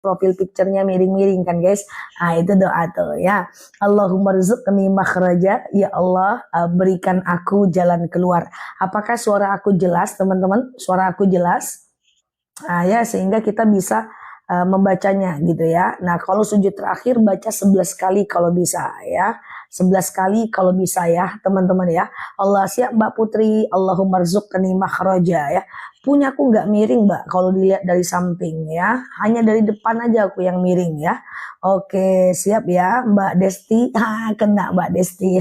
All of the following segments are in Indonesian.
profil picture-nya miring-miring kan guys. Nah itu doa tuh ya. Allahumma rzuqni makhraja, ya Allah berikan aku jalan keluar. Apakah suara aku jelas teman-teman? Suara aku jelas? Nah ya, sehingga kita bisa membacanya gitu ya. Nah kalau sujud terakhir baca 11 kali kalau bisa ya. 11 kali kalau bisa ya teman-teman ya. Allah, siap Mbak Putri, Allahumma rzuqni makhraja ya. Punyaku nggak miring Mbak kalau dilihat dari samping ya. Hanya dari depan aja aku yang miring ya. Oke siap ya Mbak Desti. Kena Mbak Desti.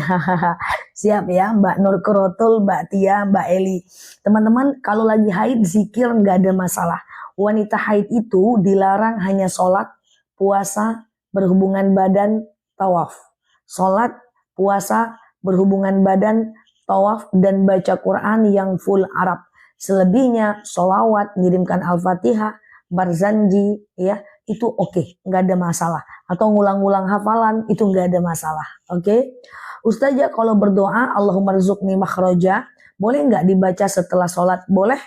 Siap ya Mbak Nur Kurotul, Mbak Tia, Mbak Eli. Teman-teman kalau lagi haid zikir nggak ada masalah. Wanita haid itu dilarang hanya sholat, puasa, berhubungan badan, tawaf. Sholat, puasa, berhubungan badan, tawaf, dan baca Quran yang full Arab. Selebihnya sholawat, ngirimkan Al-Fatihah, barzanji, ya itu oke, nggak ada masalah. Atau ngulang-ngulang hafalan itu nggak ada masalah, oke? Ustazah kalau berdoa Allahumma rzuqni makhraja, boleh nggak dibaca setelah sholat? Boleh.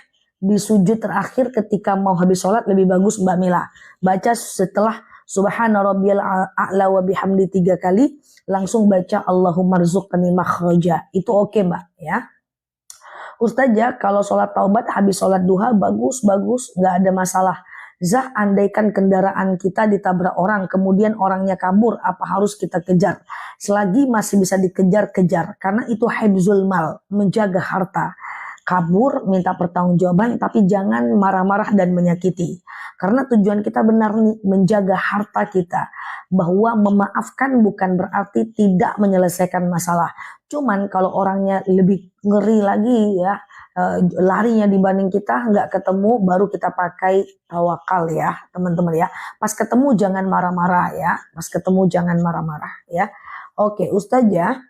Di sujud terakhir ketika mau habis sholat lebih bagus Mbak Mila. Baca setelah subhana rabbiyal a'la wa bihamdi 3 kali, langsung baca Allahumma rzuqni makhraja. Itu oke Mbak ya. Ustazah kalau sholat taubat habis sholat duha bagus, nggak ada masalah. Zah, andaikan kendaraan kita ditabrak orang, kemudian orangnya kabur, apa harus kita kejar? Selagi masih bisa dikejar, kejar. Karena itu hifzul mal, menjaga harta. Kabur, minta pertanggungjawaban, tapi jangan marah-marah dan menyakiti. Karena tujuan kita benar nih, menjaga harta kita. Bahwa memaafkan bukan berarti tidak menyelesaikan masalah. Cuman kalau orangnya lebih ngeri lagi ya, larinya dibanding kita, nggak ketemu, baru kita pakai tawakal ya teman-teman ya. Pas ketemu jangan marah-marah ya, pas ketemu jangan marah-marah ya. Oke Ustazah,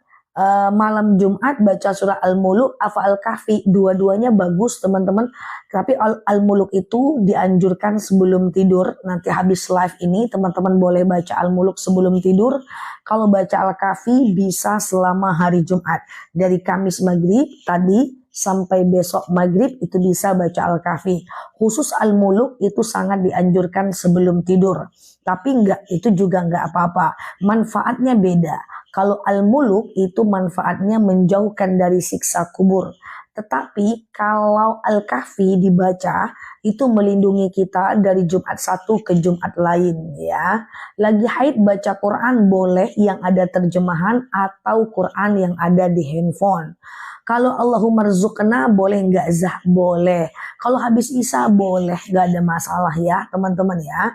malam Jumat baca surah Al-Muluk, Al-Kahfi, dua-duanya bagus teman-teman. Tapi Al-Muluk itu dianjurkan sebelum tidur. Nanti habis live ini teman-teman boleh baca Al-Muluk sebelum tidur. Kalau baca Al-Kahfi bisa selama hari Jumat. Dari Kamis maghrib tadi sampai besok maghrib itu bisa baca Al-Kahfi. Khusus Al-Muluk itu sangat dianjurkan sebelum tidur. Tapi itu juga enggak apa-apa. Manfaatnya beda. Kalau Al-Muluk itu manfaatnya menjauhkan dari siksa kubur. Tetapi kalau Al-Kahfi dibaca itu melindungi kita dari Jumat satu ke Jumat lain ya. Lagi haid baca Quran boleh yang ada terjemahan atau Quran yang ada di handphone. Kalau Allahumma rzuqna boleh nggak Zah? Boleh. Kalau habis Isya boleh, nggak ada masalah ya teman-teman ya.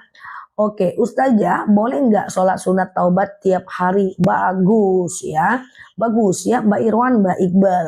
Oke, Ustazah boleh nggak sholat sunat taubat tiap hari? Bagus ya, bagus ya Mbak Irwan, Mbak Iqbal.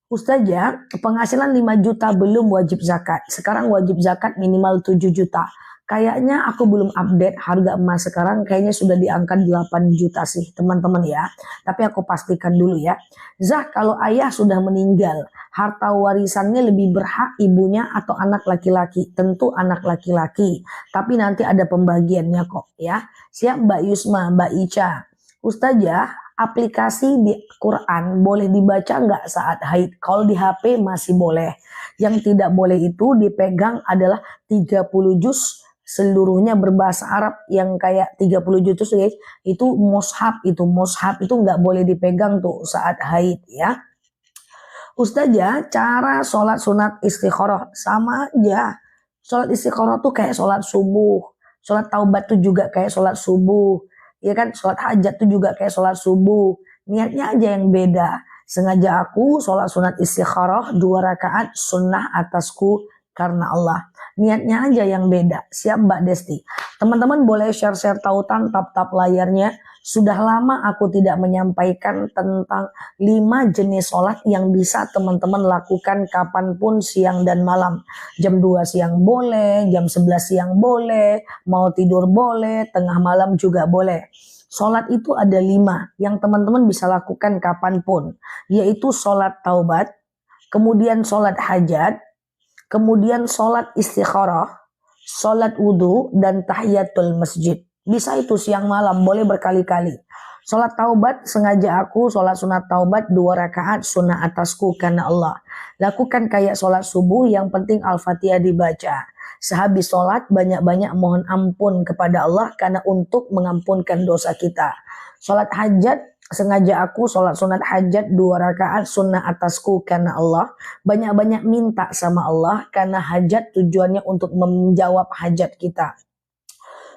Ustazah, penghasilan 5 juta belum wajib zakat. Sekarang wajib zakat minimal 7 juta. Kayaknya aku belum update harga emas sekarang, kayaknya sudah di angka 8 juta sih teman-teman ya. Tapi aku pastikan dulu ya. Zah, kalau ayah sudah meninggal, harta warisannya lebih berhak ibunya atau anak laki-laki? Tentu anak laki-laki. Tapi nanti ada pembagiannya kok ya. Siap Mbak Yusma, Mbak Ica. Ustazah, aplikasi di Quran boleh dibaca nggak saat haid? Kalau di HP masih boleh. Yang tidak boleh itu dipegang adalah 30 juz seluruhnya berbahasa Arab yang kayak 30 juz guys. Itu mushaf itu nggak boleh dipegang tuh saat haid ya. Ustazah, cara sholat sunat istikharah sama aja. Sholat istikharah tuh kayak sholat subuh. Sholat taubat tuh juga kayak sholat subuh. Ya kan, sholat hajat tuh juga kayak sholat subuh. Niatnya aja yang beda. Sengaja aku sholat sunat istikharah 2 rakaat sunnah atasku karena Allah. Niatnya aja yang beda. Siap Mbak Desti. Teman-teman boleh share-share tautan tap-tap layarnya. Sudah lama aku tidak menyampaikan tentang 5 jenis sholat yang bisa teman-teman lakukan kapanpun siang dan malam. Jam 2 siang boleh, jam 11 siang boleh, mau tidur boleh, tengah malam juga boleh. Sholat itu ada 5 yang teman-teman bisa lakukan kapanpun. Yaitu sholat taubat, kemudian sholat hajat, kemudian sholat istikharah, sholat wudhu, dan tahiyatul masjid. Bisa itu siang malam, boleh berkali-kali. Sholat taubat, sengaja aku sholat sunat taubat 2 rakaat sunnah atasku karena Allah. Lakukan kayak sholat subuh, yang penting Al-Fatihah dibaca. Sehabis sholat banyak-banyak mohon ampun kepada Allah karena untuk mengampunkan dosa kita. Sholat hajat, sengaja aku sholat sunat hajat 2 rakaat sunnah atasku karena Allah. Banyak-banyak minta sama Allah karena hajat tujuannya untuk menjawab hajat kita.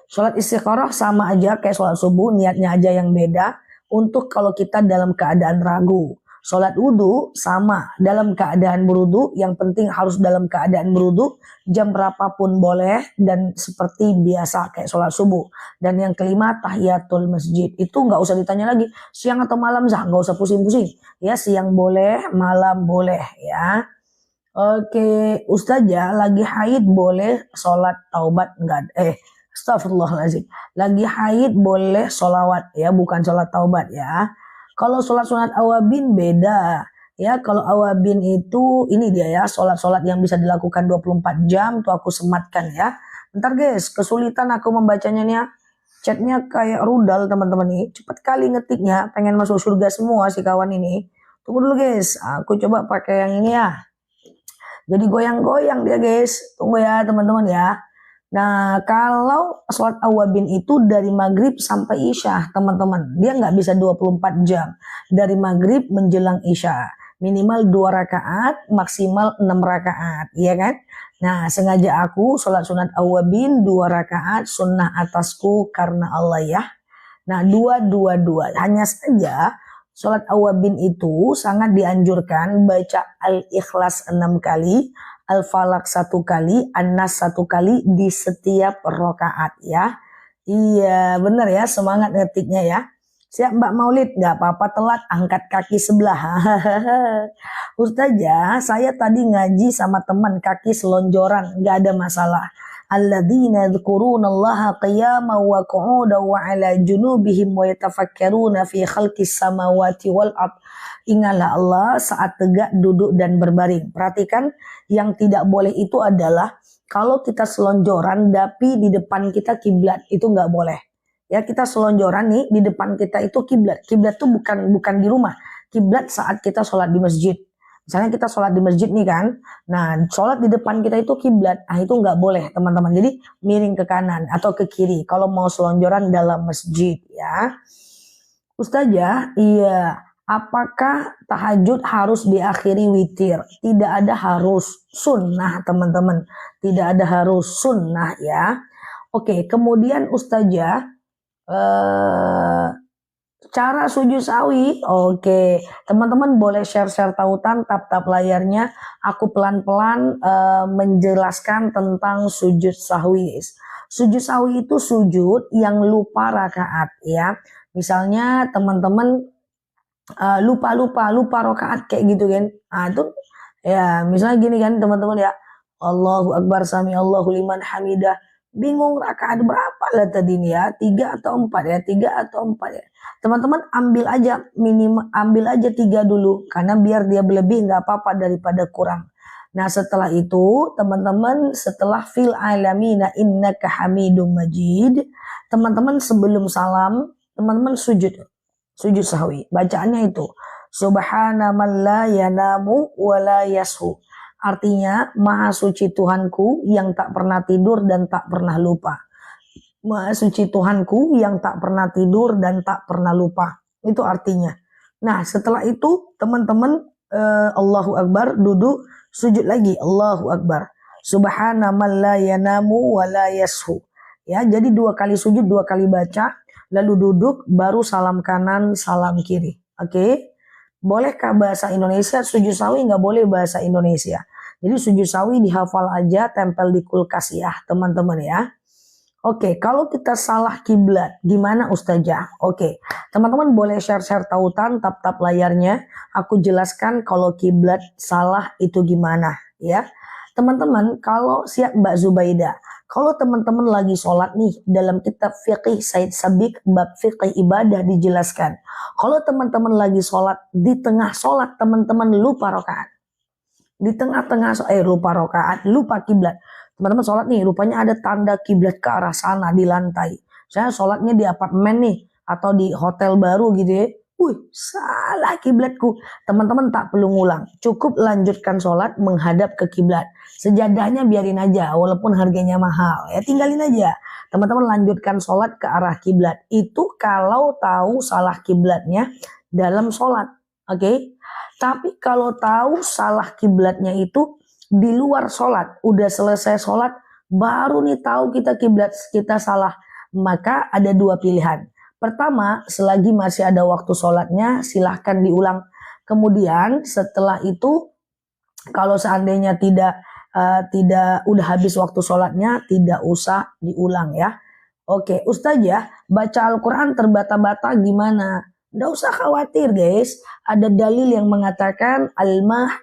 Sholat istikharah sama aja kayak sholat subuh, niatnya aja yang beda. Untuk kalau kita dalam keadaan ragu. Sholat wudhu sama dalam keadaan berwudhu, yang penting harus dalam keadaan berwudhu, jam berapapun boleh dan seperti biasa kayak sholat subuh. Dan yang kelima tahiyatul masjid, itu nggak usah ditanya lagi siang atau malam, nggak usah pusing-pusing ya, siang boleh malam boleh ya. Oke, Ustazah lagi haid boleh sholat taubat nggak? Astagfirullahaladzim, lagi haid boleh sholawat ya, bukan sholat taubat ya. Kalau sholat sunat awabin beda ya. Kalau awabin itu ini dia ya, sholat-sholat yang bisa dilakukan 24 jam tuh aku sematkan ya. Bentar guys, kesulitan aku membacanya nih ya. Chatnya kayak rudal teman-teman nih, cepet kali ngetiknya, pengen masuk surga semua si kawan ini. Tunggu dulu guys, aku coba pakai yang ini ya. Jadi goyang-goyang dia guys, tunggu ya teman-teman ya. Nah, kalau sholat awabin itu dari maghrib sampai isya, teman-teman. Dia nggak bisa 24 jam. Dari maghrib menjelang isya. Minimal 2 rakaat, maksimal 6 rakaat. Iya kan? Nah, sengaja aku sholat sunat awabin 2 rakaat, sunnah atasku karena Allah ya. Nah, 2. Hanya saja sholat awabin itu sangat dianjurkan baca Al-Ikhlas 6 kali, Al-Falaq 1 kali, An-Nas 1 kali di setiap rakaat ya. Iya benar ya, semangat ngetiknya ya. Siap Mbak Maulid, nggak apa-apa telat, angkat kaki sebelah. Ustazah, saya tadi ngaji sama teman kaki selonjoran, nggak ada masalah. Alladzina yadhkurunallaha qiyaman wa qu'udan wa 'ala junubihim wa yatafakkaruna fi khalqis samawati wal ardh. Ingatlah Allah saat tegak, duduk dan berbaring. Perhatikan, yang tidak boleh itu adalah kalau kita selonjoran tapi di depan kita kiblat, itu nggak boleh. Ya, kita selonjoran nih, di depan kita itu kiblat. Kiblat tuh bukan di rumah. Kiblat saat kita sholat di masjid. Misalnya kita sholat di masjid nih kan. Nah, sholat di depan kita itu kiblat. Ah, itu nggak boleh teman-teman. Jadi miring ke kanan atau ke kiri kalau mau selonjoran dalam masjid ya. Ustazah, iya. Apakah tahajud harus diakhiri witir? Tidak ada harus, sunnah teman-teman. Tidak ada harus, sunnah ya. Oke, kemudian Ustazah, cara sujud sawi. Oke, teman-teman boleh share-share tautan, tap-tap layarnya. Aku pelan-pelan menjelaskan tentang sujud sahwi. Sujud sahwi itu sujud yang lupa rakaat ya. Misalnya teman-teman lupa rakaat kayak gitu kan. Nah, itu ya misalnya gini kan teman-teman ya. Allahu Akbar, sami Allahu liman hamidah. Bingung rakaat berapa lah tadi nih ya, 3 atau 4 ya, 3 atau 4 ya. Teman-teman ambil aja 3 dulu, karena biar dia berlebih nggak apa-apa daripada kurang. Nah setelah itu teman-teman, setelah fil alamina innaka hamidum majid, teman-teman sebelum salam, teman-teman sujud sahwi. Bacaannya itu subhana man la yanamu wa la yashu. Artinya, maha suci Tuhanku yang tak pernah tidur dan tak pernah lupa. Maha suci Tuhanku yang tak pernah tidur dan tak pernah lupa. Itu artinya. Nah, setelah itu teman-teman Allahu Akbar, duduk, sujud lagi. Allahu Akbar. Subhana man la yanamu wa la yashu. Ya, jadi 2 kali sujud, 2 kali baca, lalu duduk, baru salam kanan, salam kiri. Oke? Bolehkah bahasa Indonesia? Sujud sawi nggak boleh bahasa Indonesia. Jadi sujud sawi dihafal aja, tempel di kulkas ya teman-teman ya. Oke, kalau kita salah kiblat gimana Ustazah? Oke, teman-teman boleh share-share tautan, tap-tap layarnya. Aku jelaskan kalau kiblat salah itu gimana ya. Teman-teman, kalau siap Mbak Zubaida, kalau teman-teman lagi sholat nih, dalam kitab Fiqih Said Sabiq, bab Fiqih Ibadah dijelaskan. Kalau teman-teman lagi sholat, di tengah sholat teman-teman lupa rakaat. Di tengah-tengah lupa rakaat, lupa kiblat. Teman-teman sholat nih, rupanya ada tanda kiblat ke arah sana di lantai. Saya sholatnya di apartemen nih, atau di hotel baru gitu ya. Salah kiblatku. Teman-teman tak perlu ngulang. Cukup lanjutkan sholat menghadap ke kiblat. Sejadahnya biarin aja, walaupun harganya mahal. Ya tinggalin aja. Teman-teman lanjutkan sholat ke arah kiblat. Itu kalau tahu salah kiblatnya dalam sholat. Oke? Tapi kalau tahu salah kiblatnya itu di luar sholat. Udah selesai sholat, baru nih tahu kita kiblat kita salah. Maka ada dua pilihan. Pertama, selagi masih ada waktu sholatnya, silahkan diulang. Kemudian setelah itu, kalau seandainya tidak udah habis waktu sholatnya, tidak usah diulang ya. Oke, Ustazah, baca Al-Quran terbata-bata gimana? Nggak usah khawatir guys. Ada dalil yang mengatakan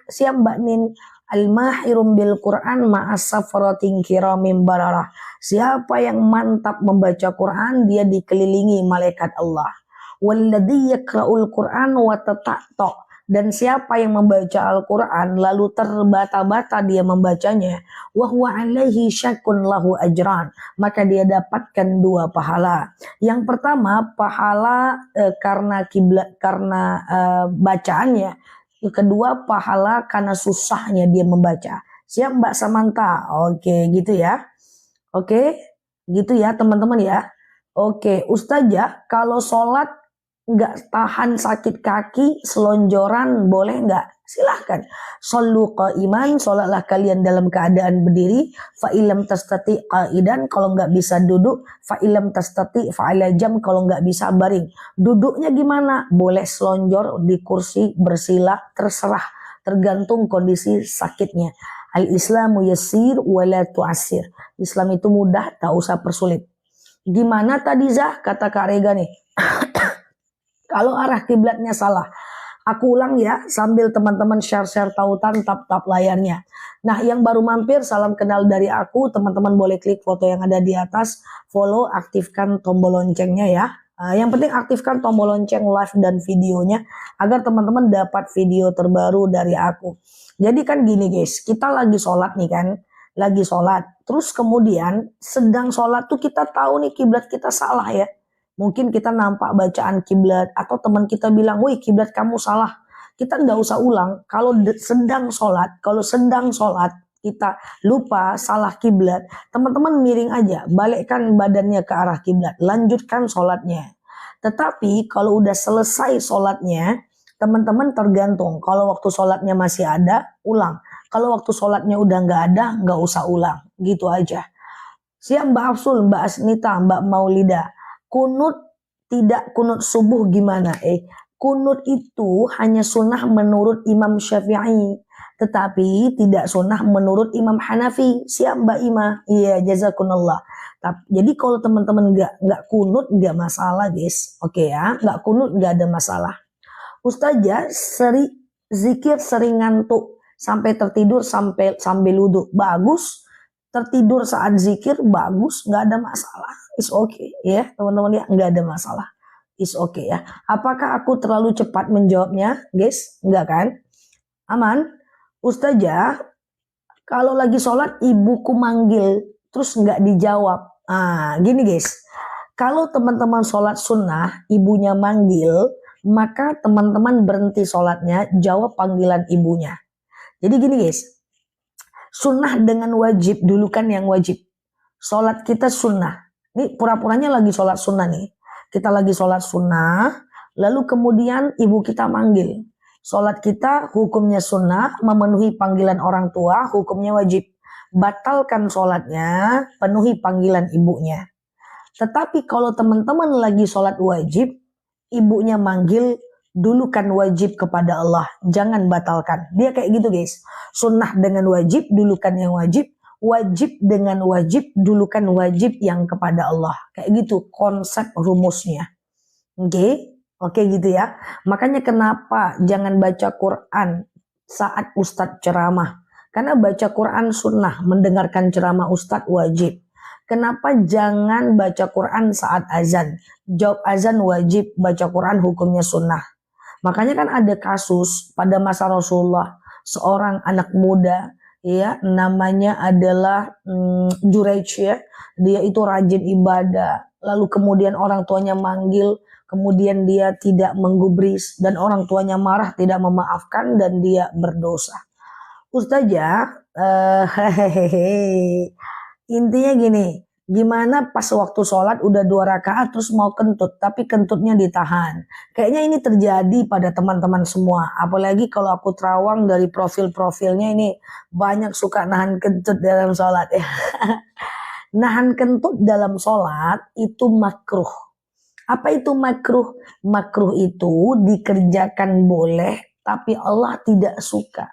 siap Mbak Nin, al-mahirum bil Quran ma'asafaratin kiramim bararah. Siapa yang mantap membaca Quran, dia dikelilingi malaikat Allah. Walladzi yaqra'ul Quran wa tata'ta. Dan siapa yang membaca Al-Quran lalu terbata-bata dia membacanya, wa huwa alaihi syakkun lahu ajran, maka dia dapatkan dua pahala. Yang pertama pahala karena kiblat, karena bacaannya. Yang kedua pahala karena susahnya dia membaca. Siap Mbak Samantha? Oke, gitu ya. Oke, gitu ya teman-teman ya. Oke, Ustazah, kalau sholat nggak tahan sakit kaki, selonjoran, boleh nggak? Silahkan. Shollu qa'iman, sholatlah kalian dalam keadaan berdiri. Fa'ilam tastati qa'idan, kalau nggak bisa duduk. Fa'ilam tastati fa'ala jam, kalau nggak bisa baring. Duduknya gimana? Boleh selonjor di kursi, bersila, terserah. Tergantung kondisi sakitnya. Al-Islamu yasir wala tu'asir. Islam itu mudah, tak usah persulit. Gimana tadi Zah? Kata Kak Rega nih. Kalau arah kiblatnya salah. Aku ulang ya, sambil teman-teman share-share tautan tap-tap layarnya. Nah, yang baru mampir, salam kenal dari aku. Teman-teman boleh klik foto yang ada di atas. Follow, aktifkan tombol loncengnya ya. Yang penting aktifkan tombol lonceng live dan videonya. Agar teman-teman dapat video terbaru dari aku. Jadi kan gini guys, kita lagi sholat nih kan, lagi sholat. Terus kemudian sedang sholat tuh kita tahu nih kiblat kita salah ya. Mungkin kita nampak bacaan kiblat atau teman kita bilang, wih kiblat kamu salah. Kita nggak usah ulang. Kalau sedang sholat kita lupa salah kiblat, teman-teman miring aja, balikkan badannya ke arah kiblat, lanjutkan sholatnya. Tetapi kalau udah selesai sholatnya, teman-teman tergantung. Kalau waktu sholatnya masih ada, ulang. Kalau waktu sholatnya udah nggak ada, nggak usah ulang. Gitu aja. Siap Mbak Afsul, Mbak Asnita, Mbak Maulida. Kunut, tidak kunut subuh gimana? Kunut itu hanya sunnah menurut Imam Syafi'i. Tetapi tidak sunnah menurut Imam Hanafi. Siap Mbak Ima? Iya, jazakunallah. Jadi kalau teman-teman nggak kunut, nggak masalah guys. Oke ya, nggak kunut nggak ada masalah. Ustazah zikir sering ngantuk sampai tertidur sambil wudhu. Bagus. Tertidur saat zikir bagus, nggak ada masalah. It's okay ya teman-teman ya, nggak ada masalah. It's okay ya. Apakah aku terlalu cepat menjawabnya guys? Nggak kan? Aman? Ustazah, kalau lagi sholat ibuku manggil terus nggak dijawab. Gini guys. Kalau teman-teman sholat sunnah, ibunya manggil, maka teman-teman berhenti sholatnya, jawab panggilan ibunya. Jadi gini guys, sunnah dengan wajib, dulu kan yang wajib. Sholat kita sunnah. Ini pura-puranya lagi sholat sunnah nih. Kita lagi sholat sunnah, lalu kemudian ibu kita manggil. Sholat kita hukumnya sunnah, memenuhi panggilan orang tua, hukumnya wajib. Batalkan sholatnya, penuhi panggilan ibunya. Tetapi kalau teman-teman lagi sholat wajib, ibunya manggil, dulukan wajib kepada Allah, jangan batalkan. Dia kayak gitu guys. Sunnah dengan wajib, dulukan yang wajib. Wajib dengan wajib, dulukan wajib yang kepada Allah. Kayak gitu konsep rumusnya. Oke gitu ya. Makanya kenapa jangan baca Quran saat Ustadz ceramah. Karena baca Quran sunnah, mendengarkan ceramah Ustadz wajib. Kenapa jangan baca Quran saat azan? Jawab azan wajib, baca Quran hukumnya sunnah. Makanya kan ada kasus pada masa Rasulullah, seorang anak muda ya, namanya adalah Juraij ya. Dia itu rajin ibadah. Lalu kemudian orang tuanya manggil, kemudian dia tidak menggubris dan orang tuanya marah, tidak memaafkan dan dia berdosa. Ustazah, hehehe. Intinya gini, gimana pas waktu sholat udah 2 rakaat terus mau kentut, tapi kentutnya ditahan. Kayaknya ini terjadi pada teman-teman semua. Apalagi kalau aku terawang dari profil-profilnya ini banyak suka nahan kentut dalam sholat ya. Nahan kentut dalam sholat itu makruh. Apa itu makruh? Makruh itu dikerjakan boleh, tapi Allah tidak suka.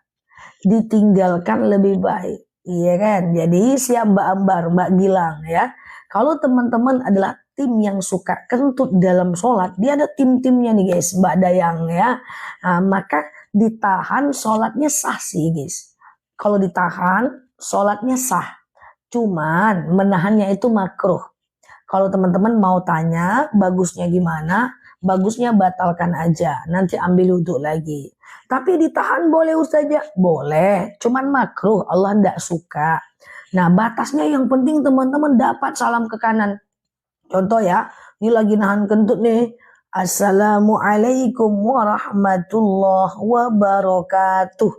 Ditinggalkan lebih baik. Iya kan? Jadi siap Mbak Ambar, Mbak Gilang ya. Kalau teman-teman adalah tim yang suka kentut dalam sholat, dia ada tim-timnya nih guys, Mbak Dayang ya. Nah, maka ditahan sholatnya sah sih guys. Kalau ditahan sholatnya sah. Cuman menahannya itu makruh. Kalau teman-teman mau tanya bagusnya gimana, bagusnya batalkan aja. Nanti ambil wudhu lagi. Tapi ditahan boleh Ustazah? Boleh, cuman makruh, Allah tidak suka. Nah batasnya yang penting teman-teman dapat salam ke kanan. Contoh ya, ini lagi nahan kentut nih. Assalamualaikum warahmatullahi wabarakatuh.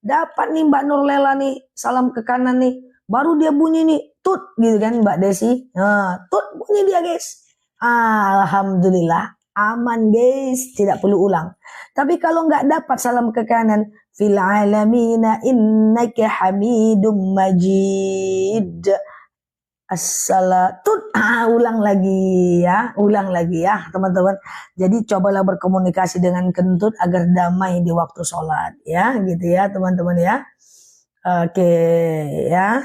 Dapat nih Mbak Nurlela nih, salam ke kanan nih. Baru dia bunyi nih, tut gitu kan Mbak Desi. Nah, tut bunyi dia guys. Alhamdulillah. Aman guys, tidak perlu ulang. Tapi kalau nggak dapat salam ke kanan, fil alamina innaka hamidum majid. Assalatun, ulang lagi ya teman-teman. Jadi cobalah berkomunikasi dengan kentut agar damai di waktu sholat ya, gitu ya teman-teman ya. Oke ya.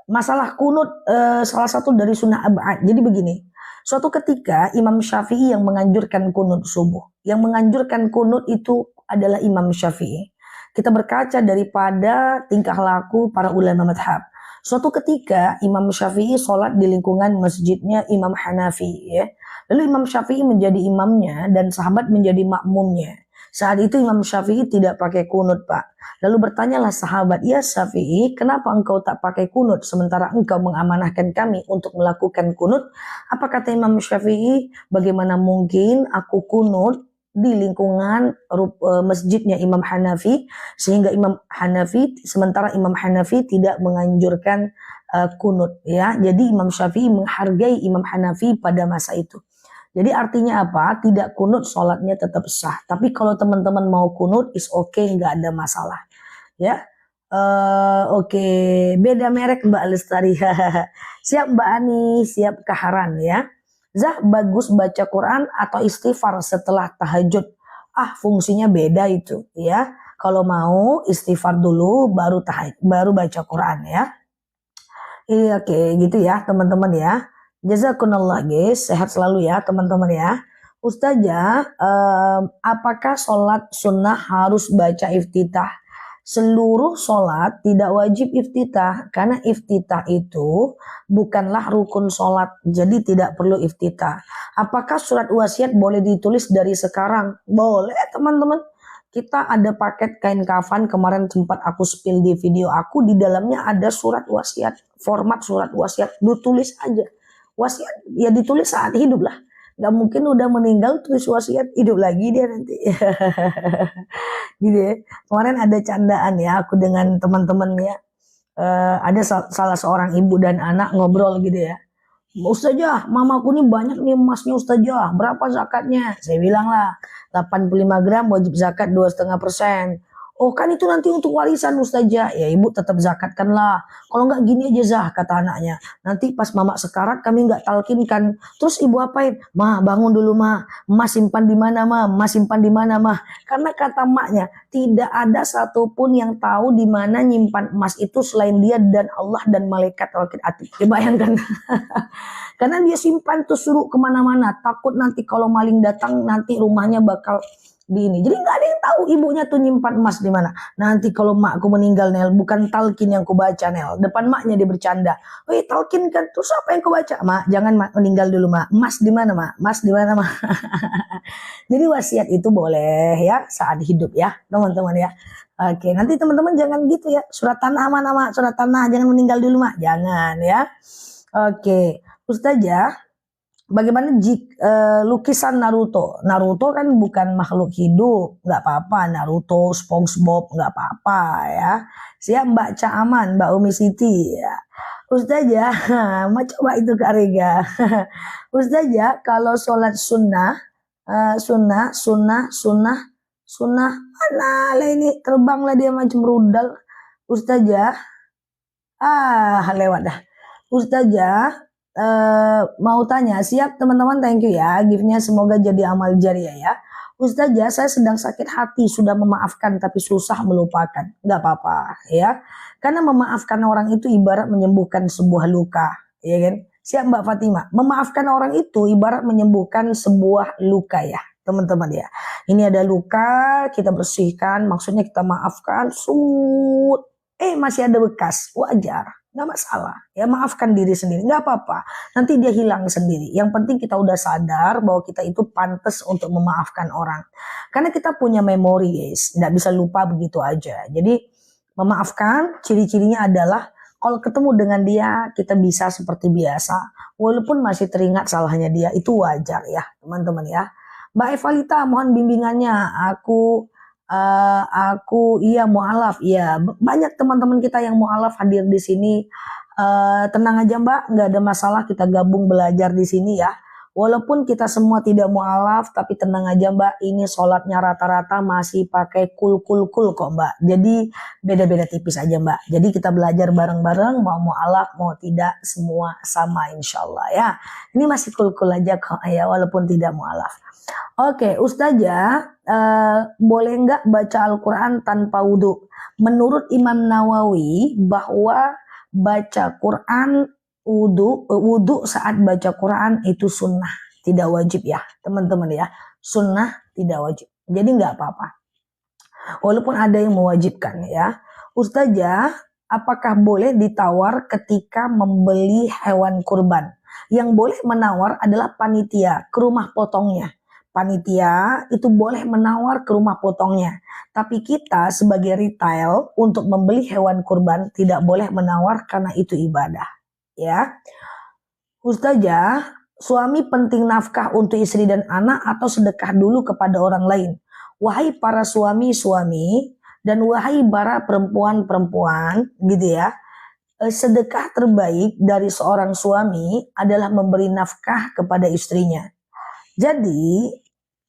Masalah kunut salah satu dari sunnah ab'ad. Jadi begini. Suatu ketika Imam Syafi'i yang menganjurkan kunut subuh. Yang menganjurkan kunut itu adalah Imam Syafi'i. Kita berkaca daripada tingkah laku para ulama madhab. Suatu ketika Imam Syafi'i sholat di lingkungan masjidnya Imam Hanafi. Ya. Lalu Imam Syafi'i menjadi imamnya dan sahabat menjadi makmumnya. Saat itu Imam Syafi'i tidak pakai kunut Pak. Lalu bertanyalah sahabat, ya Syafi'i, kenapa engkau tak pakai kunut sementara engkau mengamanahkan kami untuk melakukan kunut? Apa kata Imam Syafi'i? Bagaimana mungkin aku kunut di lingkungan masjidnya Imam Hanafi sehingga sementara Imam Hanafi tidak menganjurkan kunut ya. Jadi Imam Syafi'i menghargai Imam Hanafi pada masa itu. Jadi artinya apa? Tidak kunut sholatnya tetap sah. Tapi kalau teman-teman mau kunut is okay, nggak ada masalah. Ya, oke. Beda merek Mbak Lestari. Siap Mbak Ani, siap Kaharan ya. Zah, bagus baca Quran atau istighfar setelah tahajud? Fungsinya beda itu ya. Kalau mau istighfar dulu baru baca Quran ya. Iya oke, gitu ya teman-teman ya. Jazakumullah guys, sehat selalu ya teman-teman ya. Ustazah, apakah sholat sunnah harus baca iftitah? Seluruh sholat tidak wajib iftitah, karena iftitah itu bukanlah rukun sholat, jadi tidak perlu iftitah. Apakah surat wasiat boleh ditulis dari sekarang? Boleh teman-teman. Kita ada paket kain kafan, kemarin sempat aku spill di video aku, di dalamnya ada surat wasiat, format surat wasiat, ditulis aja. Wasiat ya ditulis saat hidup lah. Gak mungkin udah meninggal tulis wasiat hidup lagi dia nanti. Gitu ya. Kemarin ada candaan ya aku dengan teman-teman ya. Ada salah seorang ibu dan anak ngobrol gitu ya. Ustazah, mamaku nih banyak nih emasnya Ustazah. Berapa zakatnya? Saya bilang lah 85 gram wajib zakat 2,5%. Oh kan itu nanti untuk warisan Ustazah. Ya ibu tetap zakatkan lah. Kalau nggak gini aja Zah, kata anaknya. Nanti pas mama sekarat kami nggak talkinkan. Terus ibu apain? Ma bangun dulu ma. Emas simpan di mana ma? Emas simpan di mana ma? Karena kata maknya tidak ada satupun yang tahu di mana nyimpan emas itu selain dia dan Allah dan malaikat raqib atid. Bayangkan. Karena dia simpan tuh suruh kemana-mana. Takut nanti kalau maling datang nanti rumahnya bakal di ini. Jadi nggak ada yang tahu ibunya tuh nyimpan emas di mana. Nanti kalau makku meninggal Nel, bukan talkin yang ku baca Nel. Depan maknya dia bercanda. Wih talkin kan, terus apa yang ku baca? Mak, jangan mak meninggal dulu mak. Emas di mana mak? Emas di mana mak? Jadi wasiat itu boleh ya saat hidup ya teman-teman ya. Oke, nanti teman-teman jangan gitu ya. Surat tanah mana mak? Surat tanah jangan meninggal dulu mak. Jangan ya. Oke, Ustazah, bagaimana jika lukisan Naruto? Naruto kan bukan makhluk hidup, nggak apa-apa. Naruto, SpongeBob, nggak apa-apa ya. Siap Mbak Caaman, Mbak Umi Siti ya. Ustazah, mau coba itu Kak Rega. Ustazah, kalau sholat sunnah, sunnah, mana lah ini terbanglah dia macam rudal. Ustazah, lewat dah. Ustazah, mau tanya, siap teman-teman, thank you ya, gift-nya semoga jadi amal jariah ya. Ustazah, saya sedang sakit hati, sudah memaafkan tapi susah melupakan. Nggak apa-apa ya, karena memaafkan orang itu ibarat menyembuhkan sebuah luka, ya kan? Siap Mbak Fatima, memaafkan orang itu ibarat menyembuhkan sebuah luka ya teman-teman ya. Ini ada luka, kita bersihkan, maksudnya kita maafkan, masih ada bekas, wajar, nggak masalah ya, maafkan diri sendiri, nggak apa-apa, nanti dia hilang sendiri. Yang penting kita udah sadar bahwa kita itu pantas untuk memaafkan orang, karena kita punya memori guys, nggak bisa lupa begitu aja. Jadi memaafkan ciri-cirinya adalah kalau ketemu dengan dia kita bisa seperti biasa, walaupun masih teringat salahnya dia, itu wajar ya teman-teman ya. Mbak Evalita, mohon bimbingannya. Aku iya mualaf, iya banyak teman-teman kita yang mualaf hadir di sini. Tenang aja Mbak, nggak ada masalah, kita gabung belajar di sini ya. Walaupun kita semua tidak mualaf, tapi tenang aja Mbak, ini sholatnya rata-rata masih pakai kul kok Mbak. Jadi beda-beda tipis aja Mbak. Jadi kita belajar bareng-bareng, mau mualaf mau tidak semua sama insya Allah ya. Ini masih kul aja kok ya, walaupun tidak mualaf. Oke, Ustazah, boleh nggak baca Al-Quran tanpa wudhu? Menurut Imam Nawawi bahwa baca Quran wudhu saat baca Quran itu sunnah, tidak wajib ya teman-teman ya. Sunnah tidak wajib, jadi nggak apa-apa. Walaupun ada yang mewajibkan ya. Ustazah, apakah boleh ditawar ketika membeli hewan kurban? Yang boleh menawar adalah panitia ke rumah potongnya. Panitia itu boleh menawar ke rumah potongnya. Tapi kita sebagai retail untuk membeli hewan kurban tidak boleh menawar karena itu ibadah. Ya, Ustazah, suami penting nafkah untuk istri dan anak atau sedekah dulu kepada orang lain? Wahai para suami-suami dan wahai para perempuan-perempuan, gitu ya. Sedekah terbaik dari seorang suami adalah memberi nafkah kepada istrinya. Jadi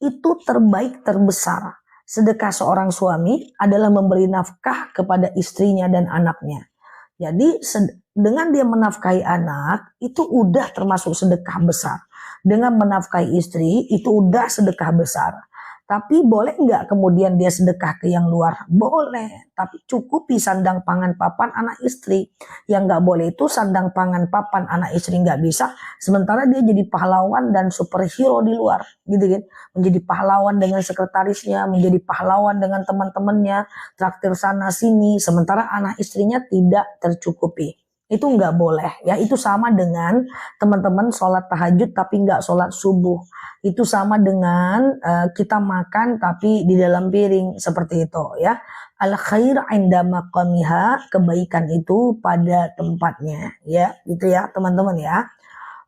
itu terbaik terbesar. Sedekah seorang suami adalah memberi nafkah kepada istrinya dan anaknya. Jadi dengan dia menafkahi anak itu udah termasuk sedekah besar. Dengan menafkahi istri itu udah sedekah besar. Tapi boleh nggak kemudian dia sedekah ke yang luar? Boleh, tapi cukupi sandang pangan papan anak istri. Yang nggak boleh itu sandang pangan papan anak istri nggak bisa, sementara dia jadi pahlawan dan superhero di luar, gitu kan? Menjadi pahlawan dengan sekretarisnya, menjadi pahlawan dengan teman-temannya, traktir sana sini, sementara anak istrinya tidak tercukupi. Itu nggak boleh ya. Itu sama dengan teman-teman sholat tahajud tapi nggak sholat subuh. Itu sama dengan kita makan tapi di dalam piring, seperti itu ya. Al khair inda maqamiha, kebaikan itu pada tempatnya ya, gitu ya teman-teman ya.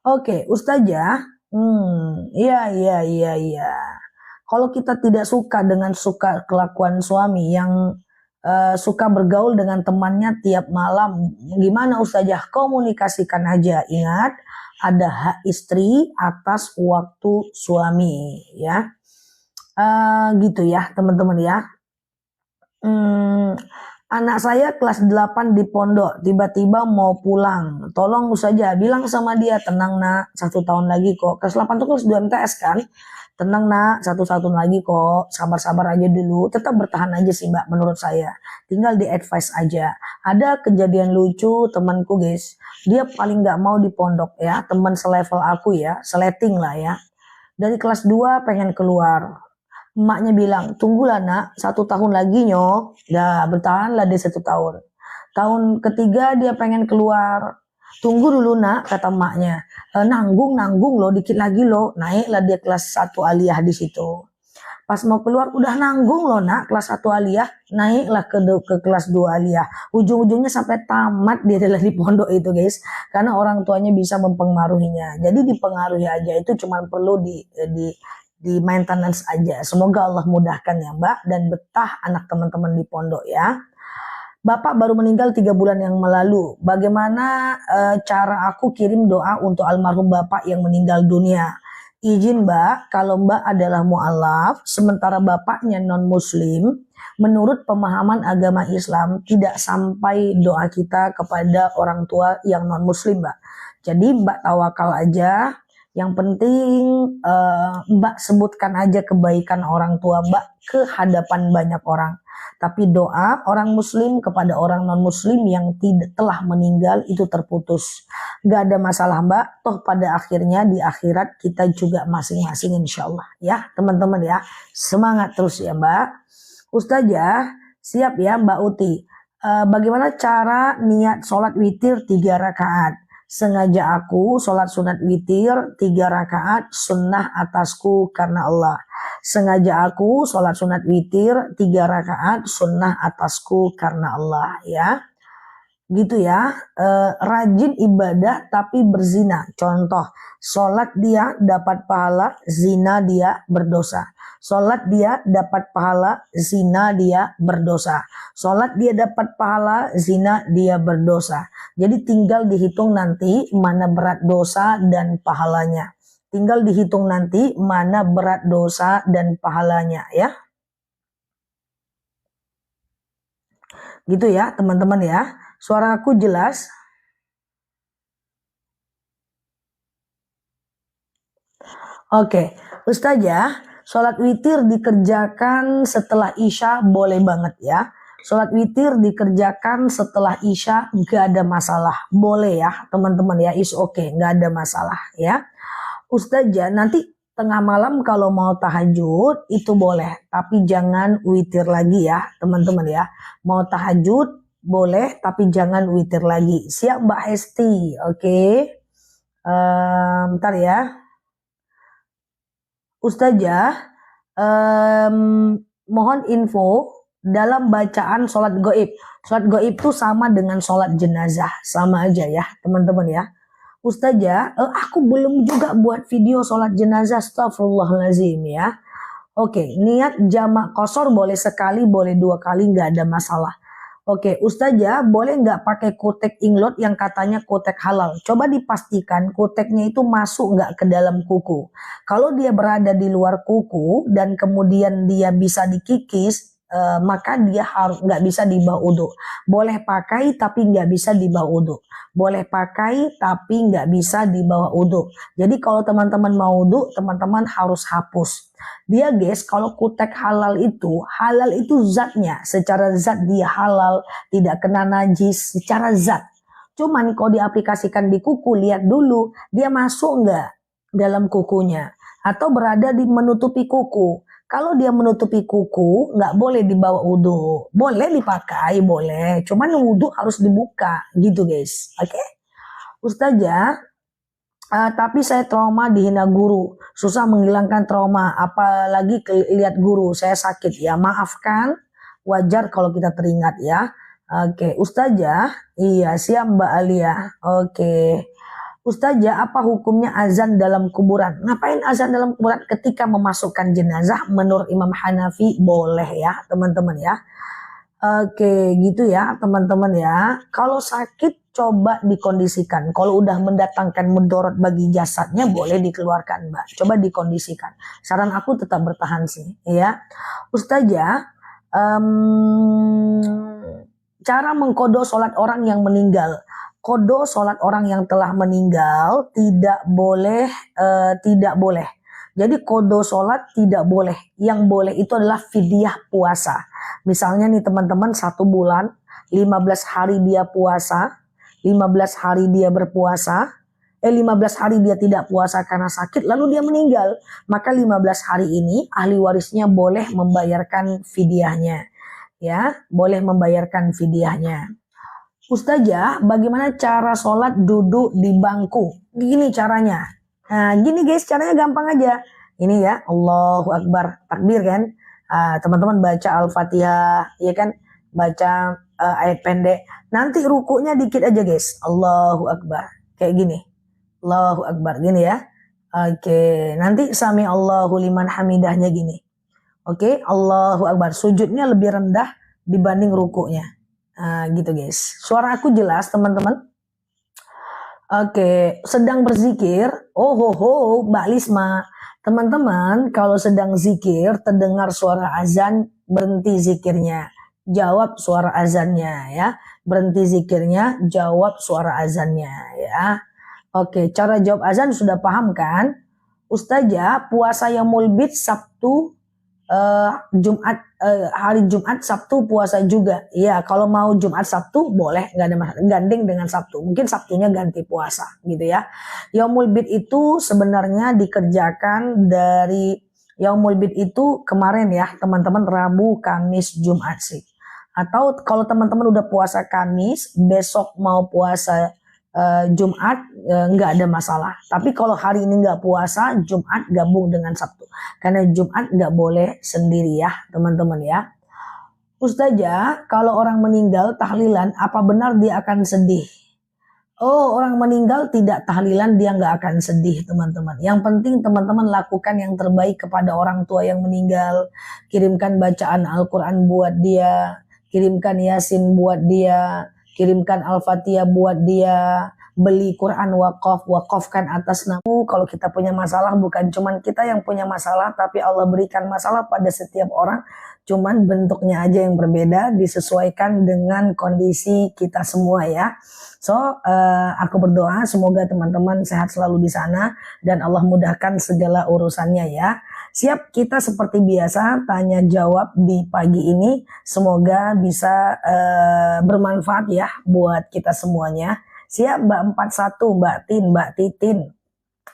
Oke, Ustazah, iya. Kalau kita tidak suka dengan kelakuan suami yang suka bergaul dengan temannya tiap malam, gimana Ustazah? Komunikasikan aja. Ingat, ada hak istri atas waktu suami ya. Gitu ya teman-teman ya. Anak saya kelas 8 di pondok, tiba-tiba mau pulang. Tolong Ustazah bilang sama dia, tenang nak, 1 tahun lagi kok. Kelas 8 itu kelas 2 MTS kan. Tenang nak, 1 tahun lagi kok, sabar-sabar aja dulu. Tetap bertahan aja sih Mbak menurut saya. Tinggal di advice aja. Ada kejadian lucu temanku guys. Dia paling gak mau di pondok ya. Teman selevel aku ya, seleting lah ya. Dari kelas 2 pengen keluar. Emaknya bilang, tunggulah nak, 1 tahun lagi nyok. Dah bertahanlah dia 1 tahun. Tahun ketiga dia pengen keluar. Tunggu dulu nak, kata emaknya. Nanggung loh, dikit lagi loh. Naiklah dia kelas 1 aliyah di situ. Pas mau keluar udah nanggung loh nak, kelas 1 aliyah, naiklah ke kelas 2 aliyah. Ujung-ujungnya sampai tamat dia adalah di pondok itu guys. Karena orang tuanya bisa mempengaruhinya. Jadi dipengaruhi aja itu cuma perlu di maintenance aja. Semoga Allah mudahkan ya Mbak dan betah anak teman-teman di pondok ya. Bapak baru meninggal 3 bulan yang lalu. Bagaimana cara aku kirim doa untuk almarhum Bapak yang meninggal dunia? Izin Mbak, kalau Mbak adalah mu'alaf, sementara Bapaknya non-muslim, menurut pemahaman agama Islam, tidak sampai doa kita kepada orang tua yang non-muslim Mbak. Jadi Mbak tawakal aja, yang penting Mbak sebutkan aja kebaikan orang tua Mbak ke hadapan banyak orang. Tapi doa orang muslim kepada orang non muslim yang telah meninggal itu terputus. Gak ada masalah Mbak, toh pada akhirnya di akhirat kita juga masing-masing insya Allah. Ya teman-teman ya, semangat terus ya Mbak. Ustazah, siap ya Mbak Uti. Bagaimana cara niat sholat witir 3 rakaat? Sengaja aku sholat sunat witir 3 rakaat sunnah atasku karena Allah. Sengaja aku sholat sunat witir 3 rakaat sunnah atasku karena Allah ya. Gitu ya. Rajin ibadah tapi berzina. Contoh, sholat dia dapat pahala, zina dia berdosa. Sholat dia dapat pahala, zina dia berdosa. Sholat dia dapat pahala, zina dia berdosa. Jadi tinggal dihitung nanti mana berat dosa dan pahalanya. Tinggal dihitung nanti mana berat dosa dan pahalanya ya. Gitu ya teman-teman ya. Suara aku jelas? Oke, Ustazah, sholat witir dikerjakan setelah Isya boleh banget ya. Sholat witir dikerjakan setelah Isya gak ada masalah. Boleh ya teman-teman ya, is okay, gak ada masalah ya. Ustazah, nanti tengah malam kalau mau tahajud itu boleh. Tapi jangan witir lagi ya teman-teman ya. Mau tahajud boleh tapi jangan witir lagi. Siap Mbak Hesti, oke. Bentar ya. Ustazah, mohon info dalam bacaan sholat goib. Sholat goib itu sama dengan sholat jenazah. Sama aja ya teman-teman ya. Ustazah, aku belum juga buat video sholat jenazah, astagfirullahaladzim ya. Oke, niat jamak qasar boleh sekali, boleh 2 kali, nggak ada masalah. Oke, Ustazah, boleh nggak pakai kutek inglot yang katanya kutek halal? Coba dipastikan kuteknya itu masuk nggak ke dalam kuku. Kalau dia berada di luar kuku dan kemudian dia bisa dikikis, maka dia harus nggak bisa dibawa uduk. Boleh pakai tapi nggak bisa dibawa uduk. Boleh pakai tapi nggak bisa dibawa uduk. Jadi kalau teman-teman mau uduk, teman-teman harus hapus. Dia guys, kalau kutek halal itu zatnya, secara zat dia halal, tidak kena najis, secara zat. Cuman kalau diaplikasikan di kuku, lihat dulu dia masuk nggak dalam kukunya, atau berada di menutupi kuku. Kalau dia menutupi kuku, nggak boleh dibawa wudhu. Boleh dipakai, boleh. Cuman wudhu harus dibuka, gitu guys. Oke? Ustazah, tapi saya trauma dihina guru, susah menghilangkan trauma, apalagi lihat guru, saya sakit ya, maafkan, wajar kalau kita teringat ya. Oke, Ustazah, iya siap Mbak Alia. Oke, Ustazah, apa hukumnya azan dalam kuburan? Ngapain azan dalam kuburan? Ketika memasukkan jenazah, menurut Imam Hanafi boleh ya teman-teman ya. Oke, gitu ya teman-teman ya. Kalau sakit coba dikondisikan. Kalau udah mendatangkan mudorot bagi jasadnya boleh dikeluarkan Mbak. Coba dikondisikan. Saran aku tetap bertahan sih ya. Ustazah, cara mengkodo sholat orang yang meninggal. Kodo sholat orang yang telah meninggal tidak boleh, tidak boleh. Jadi kodo sholat tidak boleh. Yang boleh itu adalah fidyah puasa. Misalnya nih teman-teman 1 bulan, 15 hari dia puasa, 15 hari dia berpuasa, 15 hari dia tidak puasa karena sakit lalu dia meninggal, maka 15 hari ini ahli warisnya boleh membayarkan fidyahnya. Ya, boleh membayarkan fidyahnya. Ustazah, bagaimana cara sholat duduk di bangku? Gini caranya. Nah, gini guys, caranya gampang aja. Ini ya, Allahu Akbar, takbir kan. Teman-teman baca Al-Fatihah, ya kan? Baca ayat pendek. Nanti rukunya dikit aja guys. Allahu Akbar. Kayak gini. Allahu Akbar, gini ya. Oke, nanti sami Allahu liman hamidahnya gini. Oke, Allahu Akbar. Sujudnya lebih rendah dibanding rukunya. Gitu guys. Suara aku jelas teman-teman? Oke, sedang berzikir. Oh ho ho, Mbak Lisma. Teman-teman, kalau sedang zikir terdengar suara azan, berhenti zikirnya. Jawab suara azannya ya. Berhenti zikirnya, jawab suara azannya ya. Oke, cara jawab azan sudah paham kan? Ustazah, puasa Yaumul Bid Sabtu hari Jumat Sabtu puasa juga. Iya, kalau mau Jumat Sabtu boleh, nggak ada masalah. Gandeng dengan Sabtu. Mungkin Sabtunya ganti puasa gitu ya. Yaumul Bid itu sebenarnya dikerjakan dari Yaumul Bid itu kemarin ya, teman-teman, Rabu, Kamis, Jumat sih. Atau kalau teman-teman udah puasa Kamis, besok mau puasa Jumat, nggak ada masalah. Tapi kalau hari ini nggak puasa, Jumat gabung dengan Sabtu. Karena Jumat nggak boleh sendiri ya teman-teman ya. Ustazah, kalau orang meninggal tahlilan, apa benar dia akan sedih? Oh, orang meninggal tidak tahlilan, dia nggak akan sedih teman-teman. Yang penting teman-teman lakukan yang terbaik kepada orang tua yang meninggal. Kirimkan bacaan Al-Quran buat dia, kirimkan Yasin buat dia, kirimkan Al-Fatihah buat dia, beli Quran wakafkan atas nama. Kalau kita punya masalah, bukan cuman kita yang punya masalah, tapi Allah berikan masalah pada setiap orang, cuman bentuknya aja yang berbeda, disesuaikan dengan kondisi kita semua ya. So, aku berdoa semoga teman-teman sehat selalu di sana dan Allah mudahkan segala urusannya ya. Siap, kita seperti biasa tanya jawab di pagi ini. Semoga bisa bermanfaat ya buat kita semuanya. Siap Mbak 41, Mbak Tin, Mbak Titin,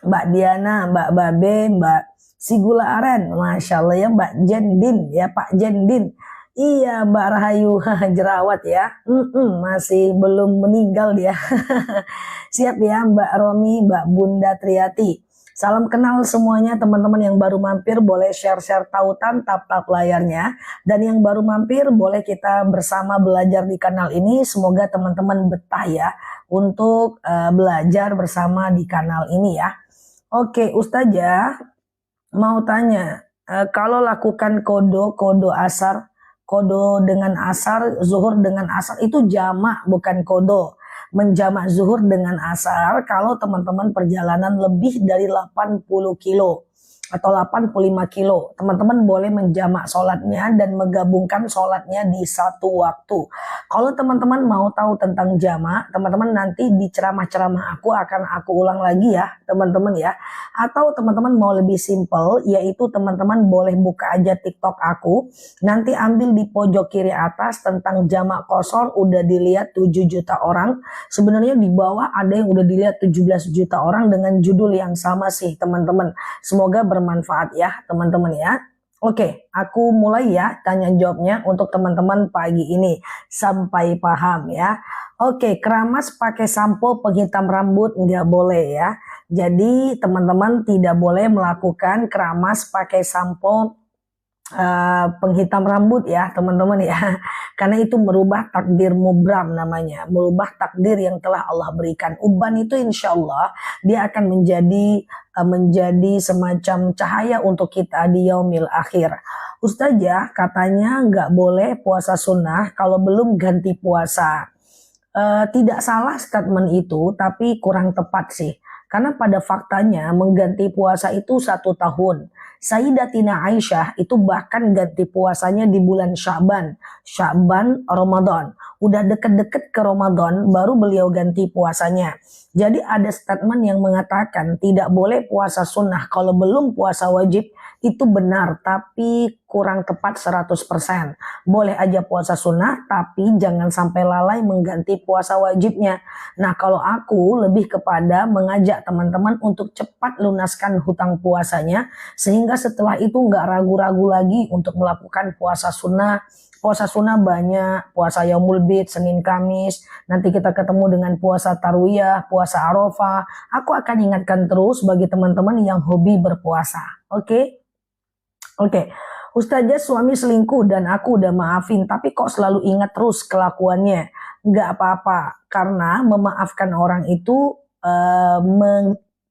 Mbak Diana, Mbak Babe, Mbak Sigula Aren. Masya Allah ya Mbak Jendin ya, Pak Jendin. Iya Mbak Rahayu jerawat ya. Masih belum meninggal dia. Siap ya Mbak Romi, Mbak Bunda Triati. Salam kenal semuanya teman-teman yang baru mampir, boleh share-share tautan, tap-tap layarnya. Dan yang baru mampir boleh kita bersama belajar di kanal ini. Semoga teman-teman betah ya untuk belajar bersama di kanal ini ya. Oke Ustazah, mau tanya, kalau lakukan kodo asar, kodo dengan asar, zuhur dengan asar itu jamak bukan kodo. Menjamak zuhur dengan asar kalau teman-teman perjalanan lebih dari 80 kilo atau 85 kilo. Teman-teman boleh menjamak sholatnya dan menggabungkan sholatnya di satu waktu. Kalau teman-teman mau tahu tentang jamak, teman-teman nanti di ceramah-ceramah aku akan aku ulang lagi ya teman-teman ya. Atau teman-teman mau lebih simple, yaitu teman-teman boleh buka aja TikTok aku. Nanti ambil di pojok kiri atas tentang jamak qashar, udah dilihat 7 juta orang. Sebenarnya di bawah ada yang udah dilihat 17 juta orang dengan judul yang sama sih teman-teman. Semoga bermanfaat ya teman-teman ya. Oke, aku mulai ya tanya jawabnya untuk teman-teman pagi ini sampai paham ya. Oke, keramas pakai sampo penghitam rambut nggak boleh ya. Jadi teman-teman tidak boleh melakukan keramas pakai sampo penghitam rambut ya teman-teman ya, karena itu merubah takdir mubram namanya, merubah takdir yang telah Allah berikan. Uban itu insya Allah dia akan menjadi semacam cahaya untuk kita di yaumil akhir. Ustazah, katanya nggak boleh puasa sunnah kalau belum ganti puasa. Tidak salah statement itu, tapi kurang tepat sih. Karena pada faktanya mengganti puasa itu 1 tahun. Sayyidatina Aisyah itu bahkan ganti puasanya di bulan Sya'ban. Sya'ban Ramadan. Udah deket-deket ke Ramadan baru beliau ganti puasanya. Jadi ada statement yang mengatakan tidak boleh puasa sunnah kalau belum puasa wajib. Itu benar, tapi kurang tepat 100%. Boleh aja puasa sunnah, tapi jangan sampai lalai mengganti puasa wajibnya. Nah, kalau aku lebih kepada mengajak teman-teman untuk cepat lunaskan hutang puasanya, sehingga setelah itu nggak ragu-ragu lagi untuk melakukan puasa sunnah. Puasa sunnah banyak, puasa Yaumul Bid, Senin Kamis, nanti kita ketemu dengan puasa Tarwiyah, puasa Arafah. Aku akan ingatkan terus bagi teman-teman yang hobi berpuasa. Oke? Oke. Ustazah suami selingkuh dan aku udah maafin, tapi kok selalu ingat terus kelakuannya. Nggak apa-apa, karena memaafkan orang itu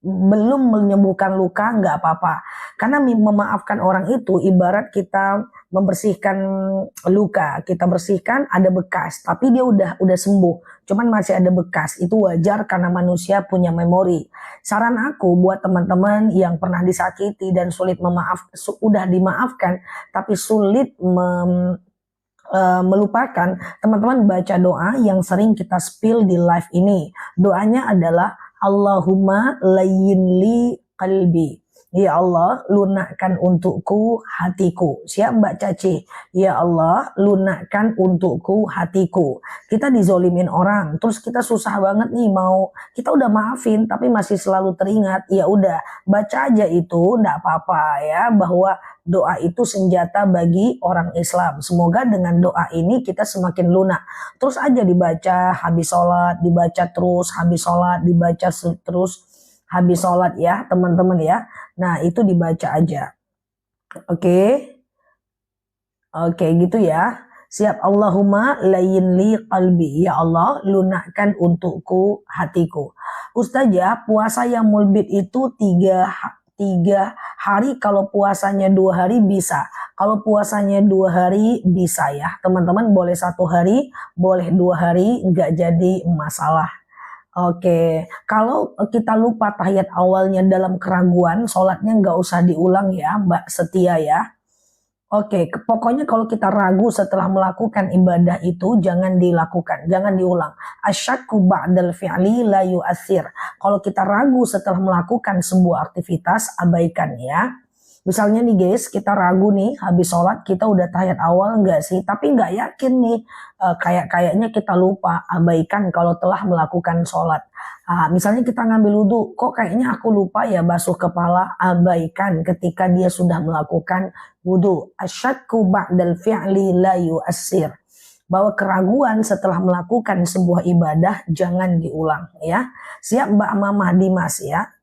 belum menyembuhkan luka, nggak apa-apa. Karena memaafkan orang itu ibarat kita membersihkan luka, kita bersihkan ada bekas, tapi dia udah sembuh, cuman masih ada bekas. Itu wajar karena manusia punya memori. Saran aku buat teman-teman yang pernah disakiti dan sulit udah dimaafkan tapi sulit melupakan, teman-teman baca doa yang sering kita spill di live ini. Doanya adalah Allahumma layyinli qalbi. Ya Allah, lunakkan untukku hatiku. Siap Mbak Caci? Ya Allah, lunakkan untukku hatiku. Kita dizolimin orang, terus kita susah banget nih kita udah maafin tapi masih selalu teringat. Ya udah, baca aja itu, enggak apa-apa ya, bahwa doa itu senjata bagi orang Islam. Semoga dengan doa ini kita semakin lunak. Terus aja dibaca habis sholat, dibaca terus habis sholat, dibaca terus habis sholat ya teman-teman ya. Nah itu dibaca aja. Oke gitu ya. Siap. Allahumma layyinli qalbi. Ya Allah, lunakkan untukku hatiku. Ustazah, puasa yang mulbid itu 3 hari, kalau puasanya 2 hari bisa. Kalau puasanya 2 hari bisa ya. Teman-teman boleh 1 hari, boleh 2 hari, nggak jadi masalah. Oke, kalau kita lupa tahiyat awalnya dalam keraguan, sholatnya nggak usah diulang ya Mbak Setia ya. Oke, pokoknya kalau kita ragu setelah melakukan ibadah itu jangan dilakukan, jangan diulang. Asyakku ba'dal fi'li la yu'athir. Kalau kita ragu setelah melakukan sebuah aktivitas, abaikan ya. Misalnya nih guys, kita ragu nih habis sholat kita udah tahiyat awal enggak sih, tapi nggak yakin nih, kayaknya kita lupa, abaikan kalau telah melakukan sholat. Misalnya kita ngambil wudhu, kok kayaknya aku lupa ya basuh kepala, abaikan ketika dia sudah melakukan wudhu. Asyakku ba'dal fi'li la yu'assir. Bahwa keraguan setelah melakukan sebuah ibadah jangan diulang ya. Siap Mbak Mamah Dimas ya.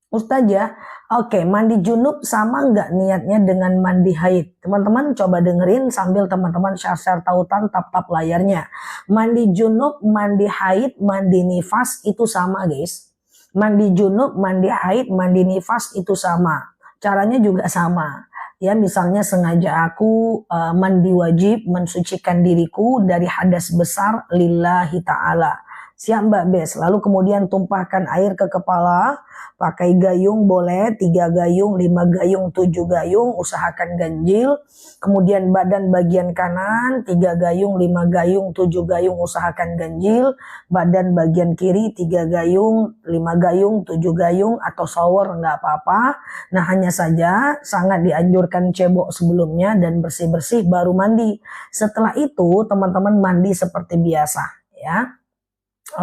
Ustazah, oke, mandi junub sama nggak niatnya dengan mandi haid? Teman-teman coba dengerin sambil teman-teman share-share tautan tap-tap layarnya. Mandi junub, mandi haid, mandi nifas itu sama guys. Mandi junub, mandi haid, mandi nifas itu sama. Caranya juga sama. Ya, misalnya sengaja aku mandi wajib, mensucikan diriku dari hadas besar lillahi ta'ala. Siap Mbak Bes, lalu kemudian tumpahkan air ke kepala, pakai gayung boleh, 3 gayung, 5 gayung, 7 gayung, usahakan ganjil. Kemudian badan bagian kanan, 3 gayung, 5 gayung, 7 gayung, usahakan ganjil. Badan bagian kiri, 3 gayung, 5 gayung, 7 gayung, atau shower nggak apa-apa. Nah hanya saja sangat dianjurkan cebok sebelumnya dan bersih-bersih baru mandi. Setelah itu teman-teman mandi seperti biasa ya.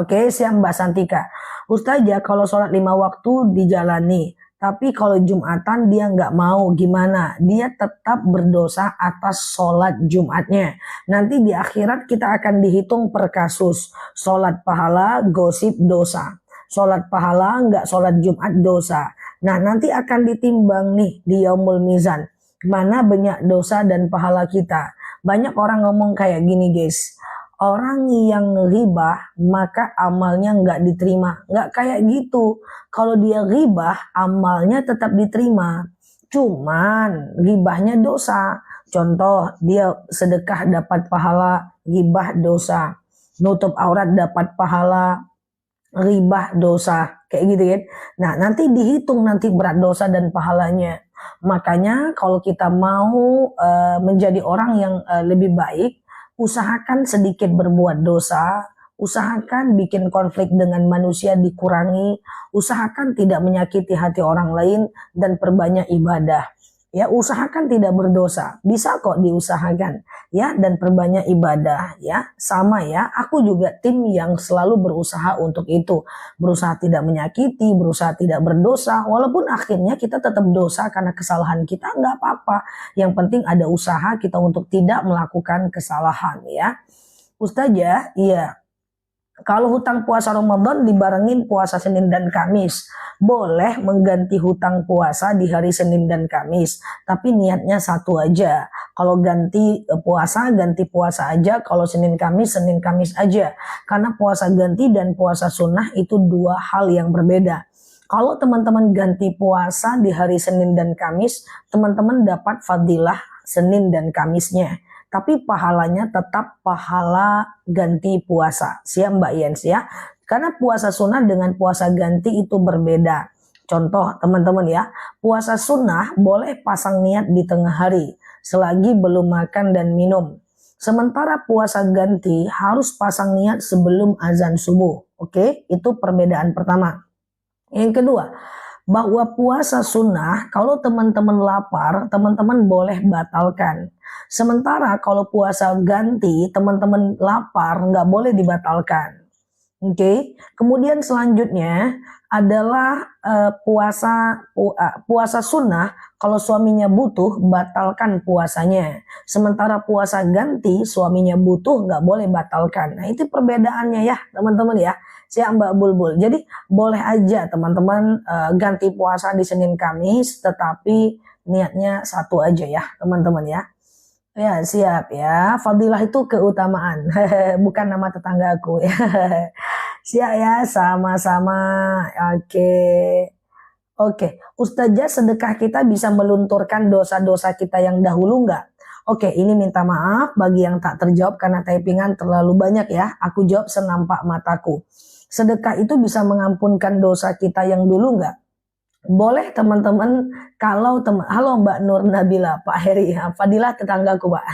Oke, siap Mbak Santika. Ustazah, kalau sholat 5 waktu dijalani, tapi kalau Jumatan dia nggak mau, gimana? Dia tetap berdosa atas sholat Jumatnya. Nanti di akhirat kita akan dihitung per kasus. Sholat pahala, gosip dosa. Sholat pahala, nggak sholat Jumat dosa. Nah, nanti akan ditimbang nih di Yaumul Mizan. Mana banyak dosa dan pahala kita. Banyak orang ngomong kayak gini guys. Orang yang ghibah maka amalnya nggak diterima. Nggak kayak gitu. Kalau dia ghibah amalnya tetap diterima. Cuman ghibahnya dosa. Contoh dia sedekah dapat pahala, ghibah dosa. Nutup aurat dapat pahala, ghibah dosa. Kayak gitu kan. Nah nanti dihitung nanti berat dosa dan pahalanya. Makanya kalau kita mau menjadi orang yang lebih baik, usahakan sedikit berbuat dosa, usahakan bikin konflik dengan manusia dikurangi, usahakan tidak menyakiti hati orang lain, dan perbanyak ibadah. Ya, usahakan tidak berdosa. Bisa kok diusahakan. Ya, dan perbanyak ibadah. Ya, sama ya. Aku juga tim yang selalu berusaha untuk itu. Berusaha tidak menyakiti, berusaha tidak berdosa. Walaupun akhirnya kita tetap dosa karena kesalahan kita, nggak apa-apa. Yang penting ada usaha kita untuk tidak melakukan kesalahan ya. Ustazah, iya. Kalau hutang puasa Ramadan dibarengin puasa Senin dan Kamis, boleh mengganti hutang puasa di hari Senin dan Kamis, tapi niatnya satu aja. Kalau ganti puasa aja. Kalau Senin Kamis aja. Karena puasa ganti dan puasa sunnah itu dua hal yang berbeda. Kalau teman-teman ganti puasa di hari Senin dan Kamis, teman-teman dapat fadilah Senin dan Kamisnya. Tapi pahalanya tetap pahala ganti puasa. Siap Mbak Yens ya. Karena puasa sunnah dengan puasa ganti itu berbeda. Contoh teman-teman ya, puasa sunnah boleh pasang niat di tengah hari selagi belum makan dan minum. Sementara puasa ganti harus pasang niat sebelum azan subuh. Oke, itu perbedaan pertama. Yang kedua, bahwa puasa sunnah kalau teman-teman lapar, teman-teman boleh batalkan. Sementara kalau puasa ganti, teman-teman lapar nggak boleh dibatalkan. Oke. Kemudian selanjutnya adalah puasa sunnah. Kalau suaminya butuh, batalkan puasanya. Sementara puasa ganti, suaminya butuh, nggak boleh batalkan. Nah itu perbedaannya ya teman-teman ya. Siap Mbak Bulbul. Jadi boleh aja teman-teman ganti puasa di Senin Kamis, tetapi niatnya satu aja ya teman-teman ya. Ya siap ya. Fadilah itu keutamaan, bukan nama tetanggaku ya. Siap ya, sama-sama. Oke. Oke, Ustazah, sedekah kita bisa melunturkan dosa-dosa kita yang dahulu nggak? Oke, ini minta maaf bagi yang tak terjawab karena typingan terlalu banyak ya. Aku jawab senampak mataku. Sedekah itu bisa mengampunkan dosa kita yang dulu nggak? Boleh teman-teman. Kalau halo Mbak Nur Nabila, Pak Heri, Fadilah tetanggaku Pak.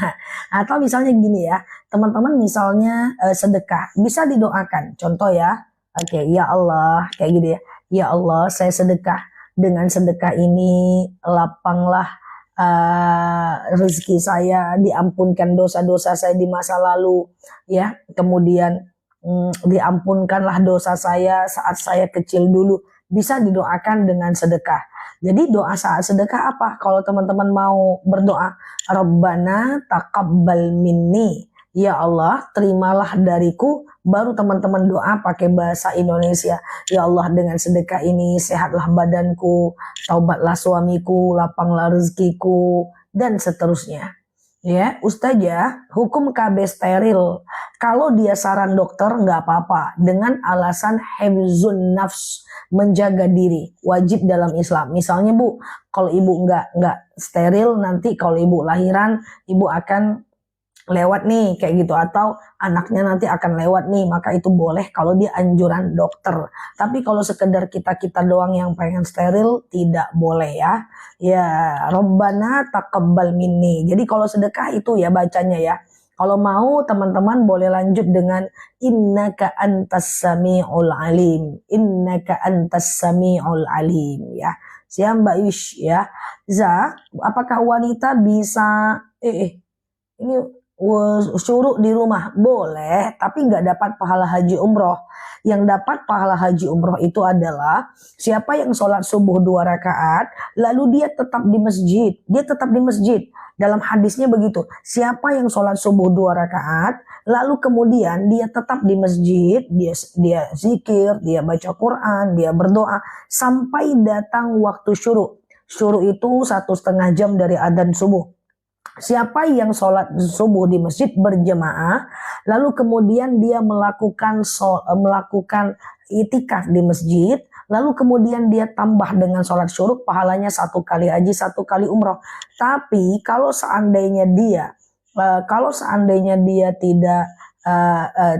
Atau misalnya gini ya, teman-teman misalnya sedekah, bisa didoakan. Contoh ya, oke, ya Allah, kayak gini ya. Ya Allah, saya sedekah. Dengan sedekah ini lapanglah rezeki saya, diampunkan dosa-dosa saya di masa lalu, ya. Kemudian diampunkanlah dosa saya saat saya kecil dulu. Bisa didoakan dengan sedekah. Jadi doa saat sedekah apa? Kalau teman-teman mau berdoa, Rabbana taqabbal minni. Ya Allah, terimalah dariku. Baru teman-teman doa pakai bahasa Indonesia. Ya Allah, dengan sedekah ini sehatlah badanku, taubatlah suamiku, lapanglah rezekiku, dan seterusnya. Ya, Ustazah, hukum KB steril. Kalau dia saran dokter nggak apa-apa dengan alasan hifzun nafs, menjaga diri, wajib dalam Islam. Misalnya Bu, kalau ibu nggak steril, nanti kalau ibu lahiran, ibu akan lewat nih kayak gitu, atau anaknya nanti akan lewat nih, maka itu boleh kalau dia anjuran dokter. Tapi kalau sekedar kita doang yang pengen steril, tidak boleh ya. Ya, Rabbana taqabbal minni. Jadi kalau sedekah itu ya bacanya ya. Kalau mau teman-teman boleh lanjut dengan innaka antas sami'ul alim. Innaka antas sami'ul alim ya. Siap Mbak Yush ya. Za, apakah wanita bisa ini suruh di rumah? Boleh, tapi nggak dapat pahala haji umroh. Yang dapat pahala haji umroh itu adalah siapa yang sholat subuh 2 rakaat, lalu dia tetap di masjid. Dia tetap di masjid. Dalam hadisnya begitu. Siapa yang sholat subuh 2 rakaat, lalu kemudian dia tetap di masjid, dia zikir, dia baca Quran, dia berdoa, sampai datang waktu syuruk. Syuruk itu 1,5 jam dari adzan subuh. Siapa yang sholat subuh di masjid berjemaah, lalu kemudian dia melakukan itikaf di masjid, lalu kemudian dia tambah dengan sholat syuruk, pahalanya 1 kali haji, 1 kali umroh. Tapi kalau seandainya dia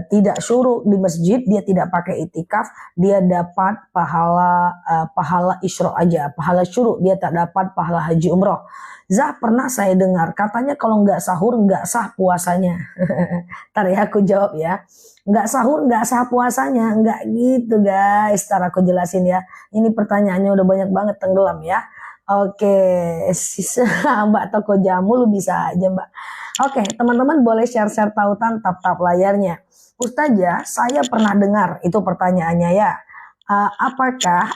tidak syuruk di masjid, dia tidak pakai itikaf, dia dapat pahala isyrok aja, pahala syuruk, dia tak dapat pahala haji umroh. Zah, pernah saya dengar katanya kalau nggak sahur nggak sah puasanya. Ntar ya aku jawab ya. Nggak sahur nggak sah puasanya, nggak gitu guys. Ntar aku jelasin ya. Ini pertanyaannya udah banyak banget tenggelam ya. Oke, Mbak toko jamu lu bisa aja Mbak. Oke, teman-teman boleh share-share tautan tap-tap layarnya. Ustazah, saya pernah dengar itu pertanyaannya ya. Apakah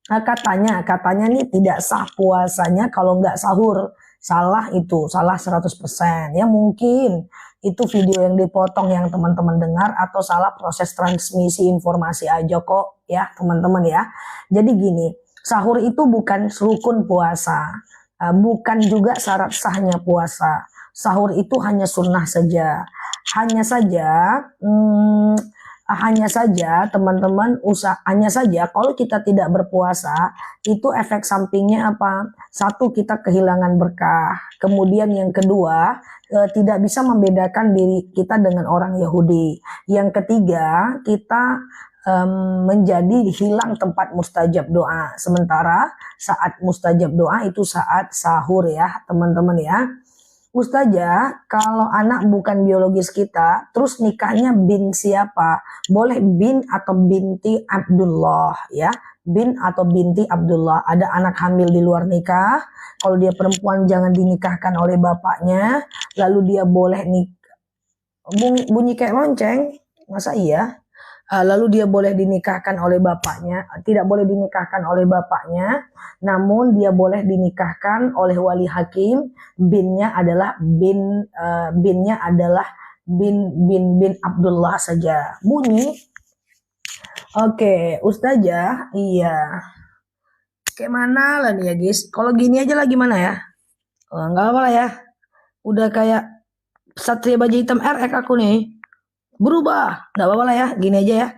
katanya nih tidak sah puasanya kalau nggak sahur. Salah itu, salah 100%. Ya mungkin itu video yang dipotong yang teman-teman dengar atau salah proses transmisi informasi aja kok ya teman-teman ya. Jadi gini, sahur itu bukan rukun puasa, bukan juga syarat sahnya puasa. Sahur itu hanya sunnah saja. Hanya saja, hanya saja teman-teman hanya saja kalau kita tidak berpuasa itu efek sampingnya apa? Satu, kita kehilangan berkah. Kemudian yang kedua, tidak bisa membedakan diri kita dengan orang Yahudi. Yang ketiga, kita menjadi hilang tempat mustajab doa. Sementara saat mustajab doa itu saat sahur ya teman-teman ya. Ustazah, kalau anak bukan biologis kita, terus nikahnya bin siapa? Boleh bin atau binti Abdullah ya. Bin atau binti Abdullah. Ada anak hamil di luar nikah. Kalau dia perempuan jangan dinikahkan oleh bapaknya. Lalu dia boleh bunyi kayak lonceng. Masa iya? Lalu dia boleh dinikahkan oleh bapaknya, tidak boleh dinikahkan oleh bapaknya, namun dia boleh dinikahkan oleh wali hakim. Binnya adalah bin bin Abdullah saja. Bunyi. Oke, Ustazah, iya. Kayak mana lah nih ya guys? Kalau gini aja lah gimana ya? Enggak apa lah ya. Udah kayak Satria Baja Hitam RX aku nih. Berubah, nggak apa-apa lah ya, gini aja ya.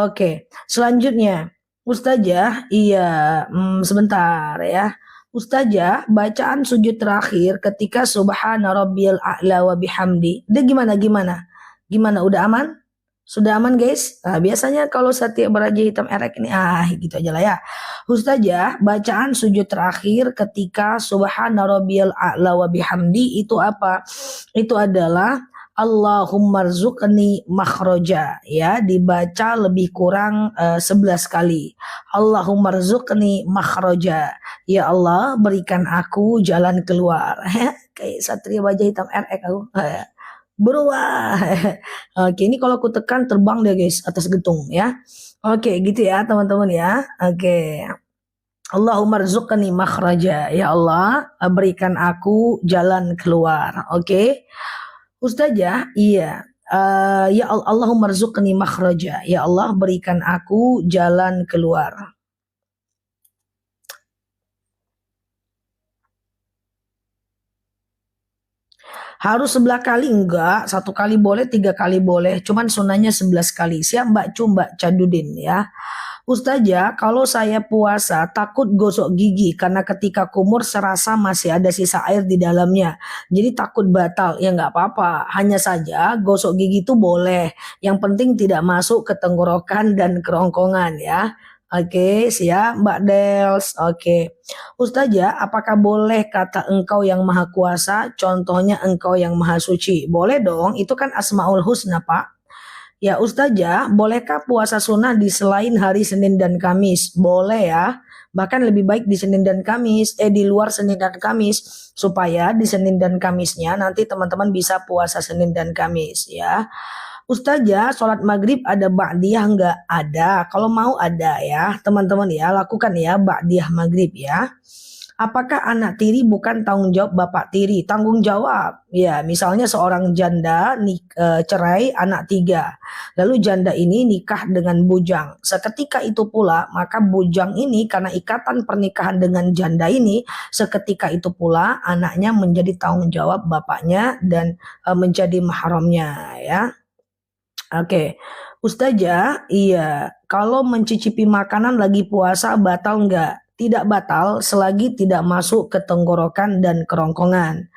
Oke, selanjutnya Ustazah, iya, sebentar ya. Ustazah, bacaan sujud terakhir ketika subhana rabbiyal a'la wa bihamdi. Dia gimana, udah aman? Sudah aman guys? Nah, biasanya kalau Satya Baraja Hitam RX ini gitu aja lah ya. Ustazah, bacaan sujud terakhir ketika subhana rabbiyal a'la wa bihamdi itu apa? Itu adalah Allahumma rzuqni makhraja ya, dibaca lebih kurang 11 kali. Allahumma rzuqni makhraja. Ya Allah, berikan aku jalan keluar. Kayak Satria Baja Hitam RX aku. Berubah. Oke, ini kalau aku tekan terbang deh guys atas gedung ya. Oke, gitu ya teman-teman ya. Oke. Allahumma rzuqni makhraja. Ya Allah, berikan aku jalan keluar. Oke. Ustazah, iya. Ya Allahumma rzuqni makhraja. Ya Allah, berikan aku jalan keluar. Harus 11 kali enggak, 1 kali boleh, 3 kali boleh. Cuman sunahnya 11 kali. Siap Mbak Mbak Cadudin ya. Ustazah, kalau saya puasa takut gosok gigi karena ketika kumur serasa masih ada sisa air di dalamnya. Jadi takut batal. Ya nggak apa-apa. Hanya saja gosok gigi itu boleh. Yang penting tidak masuk ke tenggorokan dan kerongkongan ya. Oke, siap Mbak Dels. Oke. Ustazah, apakah boleh kata engkau yang maha kuasa? Contohnya engkau yang maha suci. Boleh dong, itu kan Asmaul Husna Pak. Ya Ustazah, bolehkah puasa sunnah di selain hari Senin dan Kamis? Boleh ya. Bahkan lebih baik di Senin dan Kamis, di luar Senin dan Kamis. Supaya di Senin dan Kamisnya nanti teman-teman bisa puasa Senin dan Kamis ya. Ustazah, sholat maghrib ada ba'diyah enggak? Ada. Kalau mau ada ya. Teman-teman ya, lakukan ya ba'diyah maghrib ya. Apakah anak tiri bukan tanggung jawab bapak tiri? Tanggung jawab. Ya, misalnya seorang janda cerai anak 3. Lalu janda ini nikah dengan bujang. Seketika itu pula, maka bujang ini karena ikatan pernikahan dengan janda ini, seketika itu pula anaknya menjadi tanggung jawab bapaknya dan menjadi mahramnya ya. Oke. Ustazah, iya, kalau mencicipi makanan lagi puasa batal enggak? Tidak batal selagi tidak masuk ke tenggorokan dan kerongkongan.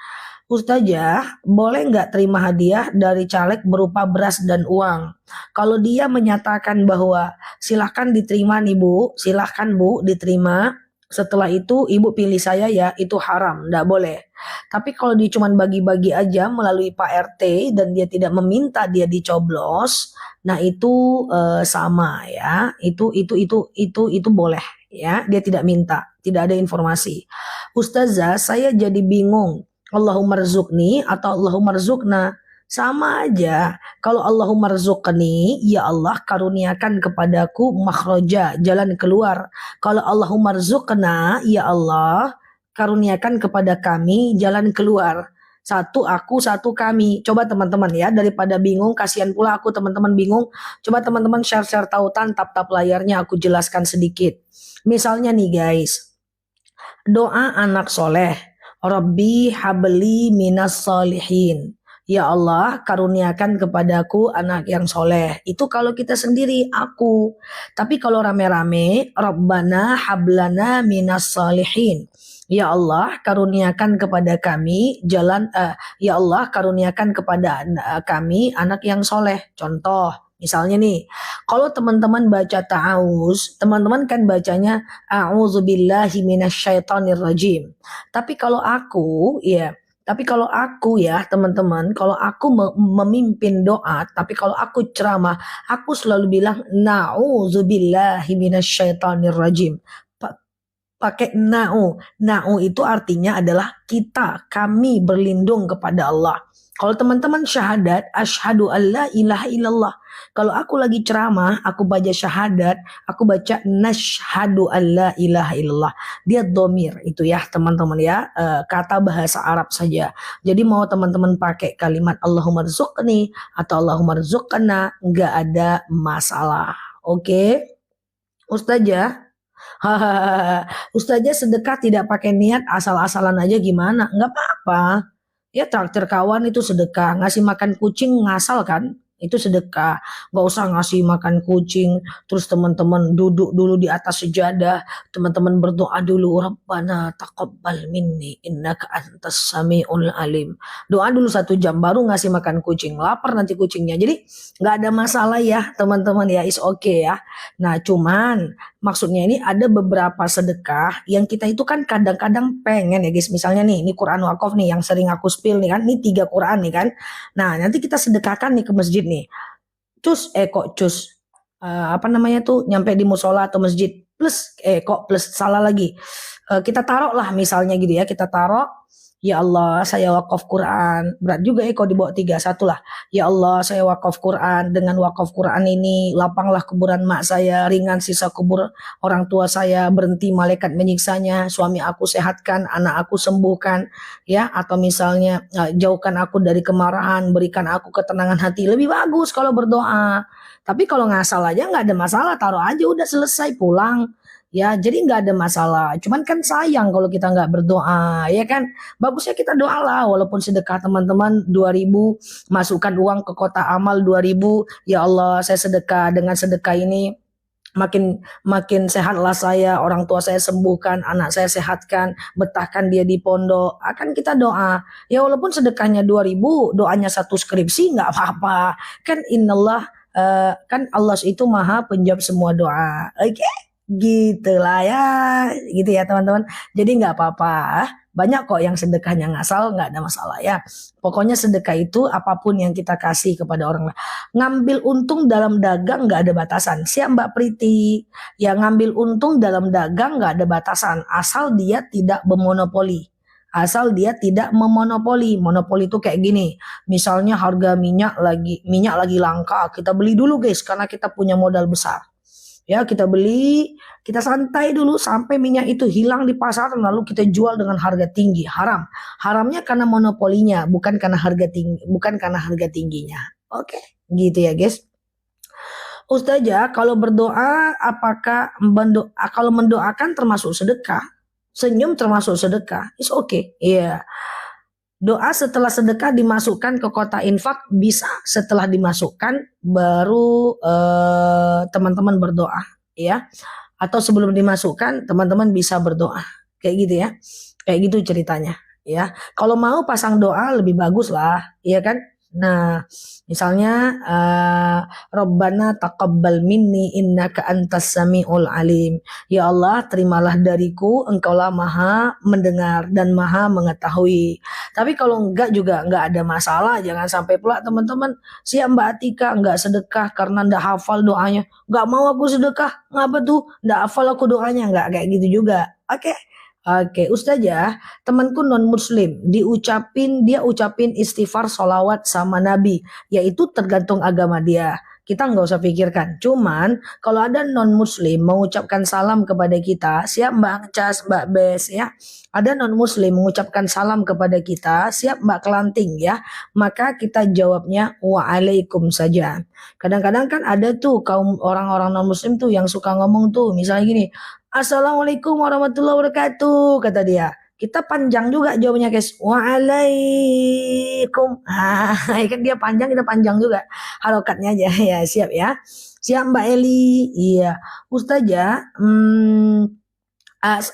Ustazah, boleh nggak terima hadiah dari caleg berupa beras dan uang? Kalau dia menyatakan bahwa silahkan diterima nih Bu, silahkan Bu diterima. Setelah itu ibu pilih saya ya, itu haram, nggak boleh. Tapi kalau dia cuma bagi-bagi aja melalui Pak RT dan dia tidak meminta dia dicoblos, nah itu sama ya, itu boleh Ya, dia tidak minta, tidak ada informasi. Ustazah, saya jadi bingung. Allahumma rzuqni atau Allahumma rzuqna. Sama aja. Kalau Allahumma rzuqni, ya Allah karuniakan kepadaku makhraja, jalan keluar. Kalau Allahumma rzuqna, ya Allah karuniakan kepada kami jalan keluar. Satu aku, satu kami. Coba teman-teman ya, daripada bingung, kasihan pula aku teman-teman bingung. Coba teman-teman share-share tautan, tap-tap layarnya aku jelaskan sedikit. Misalnya nih guys, doa anak soleh. Rabbi habli minas solihin. Ya Allah karuniakan kepadaku anak yang soleh. Itu kalau kita sendiri, aku. Tapi kalau rame-rame, Rabbana hablana minas solihin. Ya Allah karuniakan kepada kami jalan, ya Allah karuniakan kepada kami anak yang soleh. Contoh, misalnya nih, kalau teman-teman baca ta'awuz, teman-teman kan bacanya a'udzubillahi minasyaitonirrajim. Tapi kalau aku, ya, teman-teman, kalau aku memimpin doa, tapi kalau aku ceramah, aku selalu bilang na'udzubillahi minasyaitonirrajim. Pakai na'u. Na'u itu artinya adalah kita, kami berlindung kepada Allah. Kalau teman-teman syahadat, asyhadu alla ilaha illallah. Kalau aku lagi ceramah, aku baca syahadat, aku baca nashhadu alla ilaha illallah. Dia domir itu ya teman-teman ya, kata bahasa Arab saja. Jadi mau teman-teman pakai kalimat Allahumma rzuqni atau Allahumma rzuqna, nggak ada masalah. Oke? Ustazah, hahaha, Ustazah sedekah tidak pakai niat asal-asalan aja gimana? Nggak apa-apa. Ya traktir kawan itu sedekah. Ngasih makan kucing ngasal kan? Itu sedekah. Nggak usah ngasih makan kucing. Terus teman-teman duduk dulu di atas sejadah. Teman-teman berdoa dulu. Rabbana taqabbal minni innaka antas sami'ul alim. Doa dulu 1 jam baru ngasih makan kucing. Lapar nanti kucingnya. Jadi nggak ada masalah ya teman-teman ya. Is okay ya. Nah cuman maksudnya ini ada beberapa sedekah yang kita itu kan kadang-kadang pengen ya guys. Misalnya nih, ini Quran wakaf nih yang sering aku spill nih kan. Ini 3 Quran nih kan. Nah nanti kita sedekahkan nih ke masjid nih. Apa namanya tuh, nyampe di musola atau masjid. Plus salah lagi. Kita taruh lah misalnya gitu ya. Kita taruh. Ya Allah saya wakaf Quran. Berat juga kalau dibawa 3-1 lah. Ya Allah saya wakaf Quran. Dengan wakaf Quran ini lapanglah kuburan mak saya. Ringan sisa kubur orang tua saya. Berhenti malaikat menyiksanya. Suami aku sehatkan. Anak aku sembuhkan. Ya, atau misalnya jauhkan aku dari kemarahan. Berikan aku ketenangan hati. Lebih bagus kalau berdoa. Tapi kalau ngasal aja nggak ada masalah. Taruh aja udah selesai pulang. Ya, jadi nggak ada masalah. Cuman kan sayang kalau kita nggak berdoa, ya kan? Bagusnya kita doa lah, walaupun sedekah teman-teman 2.000, masukkan uang ke kotak amal 2.000. Ya Allah, saya sedekah, dengan sedekah ini makin sehatlah saya, orang tua saya sembuhkan, anak saya sehatkan, betahkan dia di pondok. Akan kita doa. Ya walaupun sedekahnya 2.000, doanya 1 skripsi nggak apa-apa. Kan innallah, kan Allah itu maha penjawab semua doa. Oke? Gitulah ya, gitu ya teman-teman. Jadi nggak apa-apa, banyak kok yang sedekahnya ngasal, nggak ada masalah ya. Pokoknya sedekah itu apapun yang kita kasih kepada orang lain. Ngambil untung dalam dagang nggak ada batasan. Siap Mbak Priti, ya ngambil untung dalam dagang nggak ada batasan, asal dia tidak memonopoli. Asal dia tidak memonopoli. Monopoli itu kayak gini. Misalnya harga minyak lagi langka, kita beli dulu guys karena kita punya modal besar. Ya kita beli, kita santai dulu sampai minyak itu hilang di pasaran lalu kita jual dengan harga tinggi. Haram. Haramnya karena monopolinya, bukan karena harga tingginya. Oke, gitu ya guys. Ustazah, kalau berdoa apakah kalau mendoakan termasuk sedekah? Senyum termasuk sedekah? It's okay. Iya. Doa setelah sedekah dimasukkan ke kotak infak, bisa. Setelah dimasukkan baru teman-teman berdoa ya. Atau sebelum dimasukkan teman-teman bisa berdoa. Kayak gitu ya. Kayak gitu ceritanya ya. Kalau mau pasang doa lebih bagus lah, ya kan? Nah, misalnya Rabbana taqabbal minni innaka antas samiul alim. Ya Allah, terimalah dariku, Engkaulah Maha mendengar dan Maha mengetahui. Tapi kalau enggak juga enggak ada masalah. Jangan sampai pula teman-teman, siap Mbak Atika enggak sedekah karena enggak hafal doanya. Enggak mau aku sedekah, ngapa tuh? Enggak hafal aku doanya, enggak kayak gitu juga. Oke. Oke, Ustazah, temanku non muslim dia ucapin istighfar solawat sama Nabi, yaitu tergantung agama dia. Kita nggak usah pikirkan. Cuman kalau ada non muslim mengucapkan salam kepada kita, siap Mbak Cas, Mbak Bes ya. Ada non muslim mengucapkan salam kepada kita, siap Mbak Kelanting ya. Maka kita jawabnya waalaikum saja. Kadang-kadang kan ada tuh kaum orang-orang non muslim tuh yang suka ngomong tuh, misalnya gini, Assalamualaikum warahmatullahi wabarakatuh, kata dia. Kita panjang juga jawabnya guys. Waalaikum. Kan dia panjang, kita panjang juga. Harokatnya aja ya, siap ya. Siap Mbak Eli. Iya. Ustazah,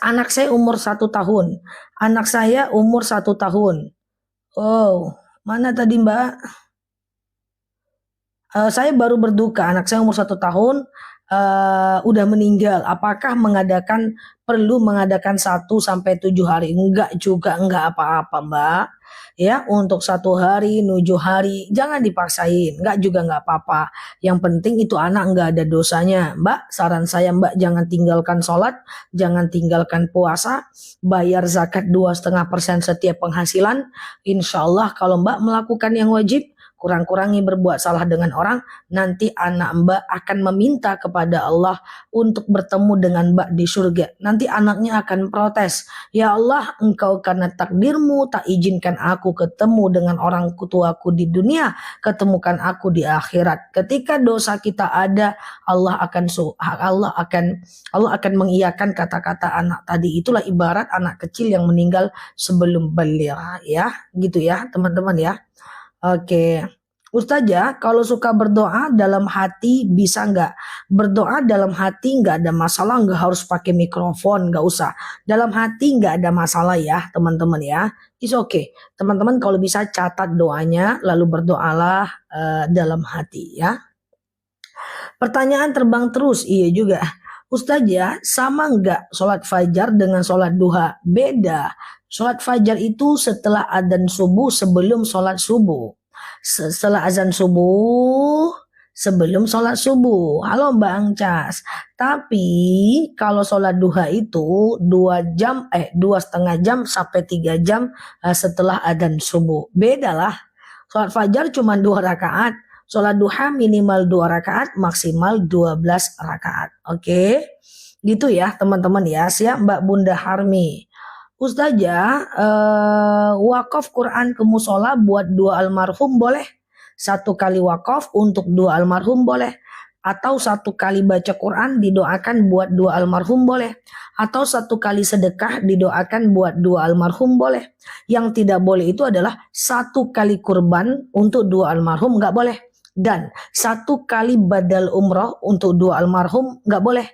anak saya umur 1 tahun. Anak saya umur 1 tahun. Oh, mana tadi Mbak? Saya baru berduka, anak saya umur 1 tahun. Udah meninggal, apakah perlu mengadakan 1 sampai 7 hari? Enggak juga, enggak apa-apa Mbak. Ya, untuk 1 hari, 7 hari, jangan dipaksain, enggak juga enggak apa-apa. Yang penting itu anak enggak ada dosanya. Mbak, saran saya Mbak jangan tinggalkan sholat, jangan tinggalkan puasa, bayar zakat 2,5% setiap penghasilan. Insya Allah kalau Mbak melakukan yang wajib, kurang-kurangi berbuat salah dengan orang, nanti anak Mbak akan meminta kepada Allah untuk bertemu dengan Mbak di surga. Nanti anaknya akan protes, ya Allah, engkau karena takdirmu tak izinkan aku ketemu dengan orang tuaku di dunia, ketemukan aku di akhirat. Ketika dosa kita ada, Allah akan mengiyakan kata-kata anak tadi. Itulah ibarat anak kecil yang meninggal sebelum baligh ya, gitu ya teman-teman ya. Oke, Ustazah, kalau suka berdoa dalam hati bisa nggak? Berdoa dalam hati nggak ada masalah, nggak harus pakai mikrofon, nggak usah. Dalam hati nggak ada masalah ya teman-teman ya. It's okay. Teman-teman kalau bisa catat doanya, lalu berdoalah dalam hati ya. Pertanyaan terbang terus, iya juga. Ustazah, sama nggak sholat fajar dengan sholat duha? Beda. Sholat fajar itu setelah adzan subuh sebelum sholat subuh. Setelah azan subuh sebelum sholat subuh. Halo Mbak Angcas. Tapi kalau sholat duha itu 2,5 jam sampai 3 jam setelah adzan subuh. Beda lah. Sholat fajar cuma 2 rakaat. Sholat duha minimal 2 rakaat, maksimal 12 rakaat. Oke. Gitu ya teman-teman ya. Siap Mbak Bunda Harmi. Ustazah, wakaf Quran ke musola buat 2 almarhum boleh? 1 kali wakaf untuk 2 almarhum boleh? Atau 1 kali baca Quran didoakan buat 2 almarhum boleh? Atau 1 kali sedekah didoakan buat 2 almarhum boleh? Yang tidak boleh itu adalah 1 kali kurban untuk 2 almarhum nggak boleh. Dan 1 kali badal umroh untuk 2 almarhum nggak boleh.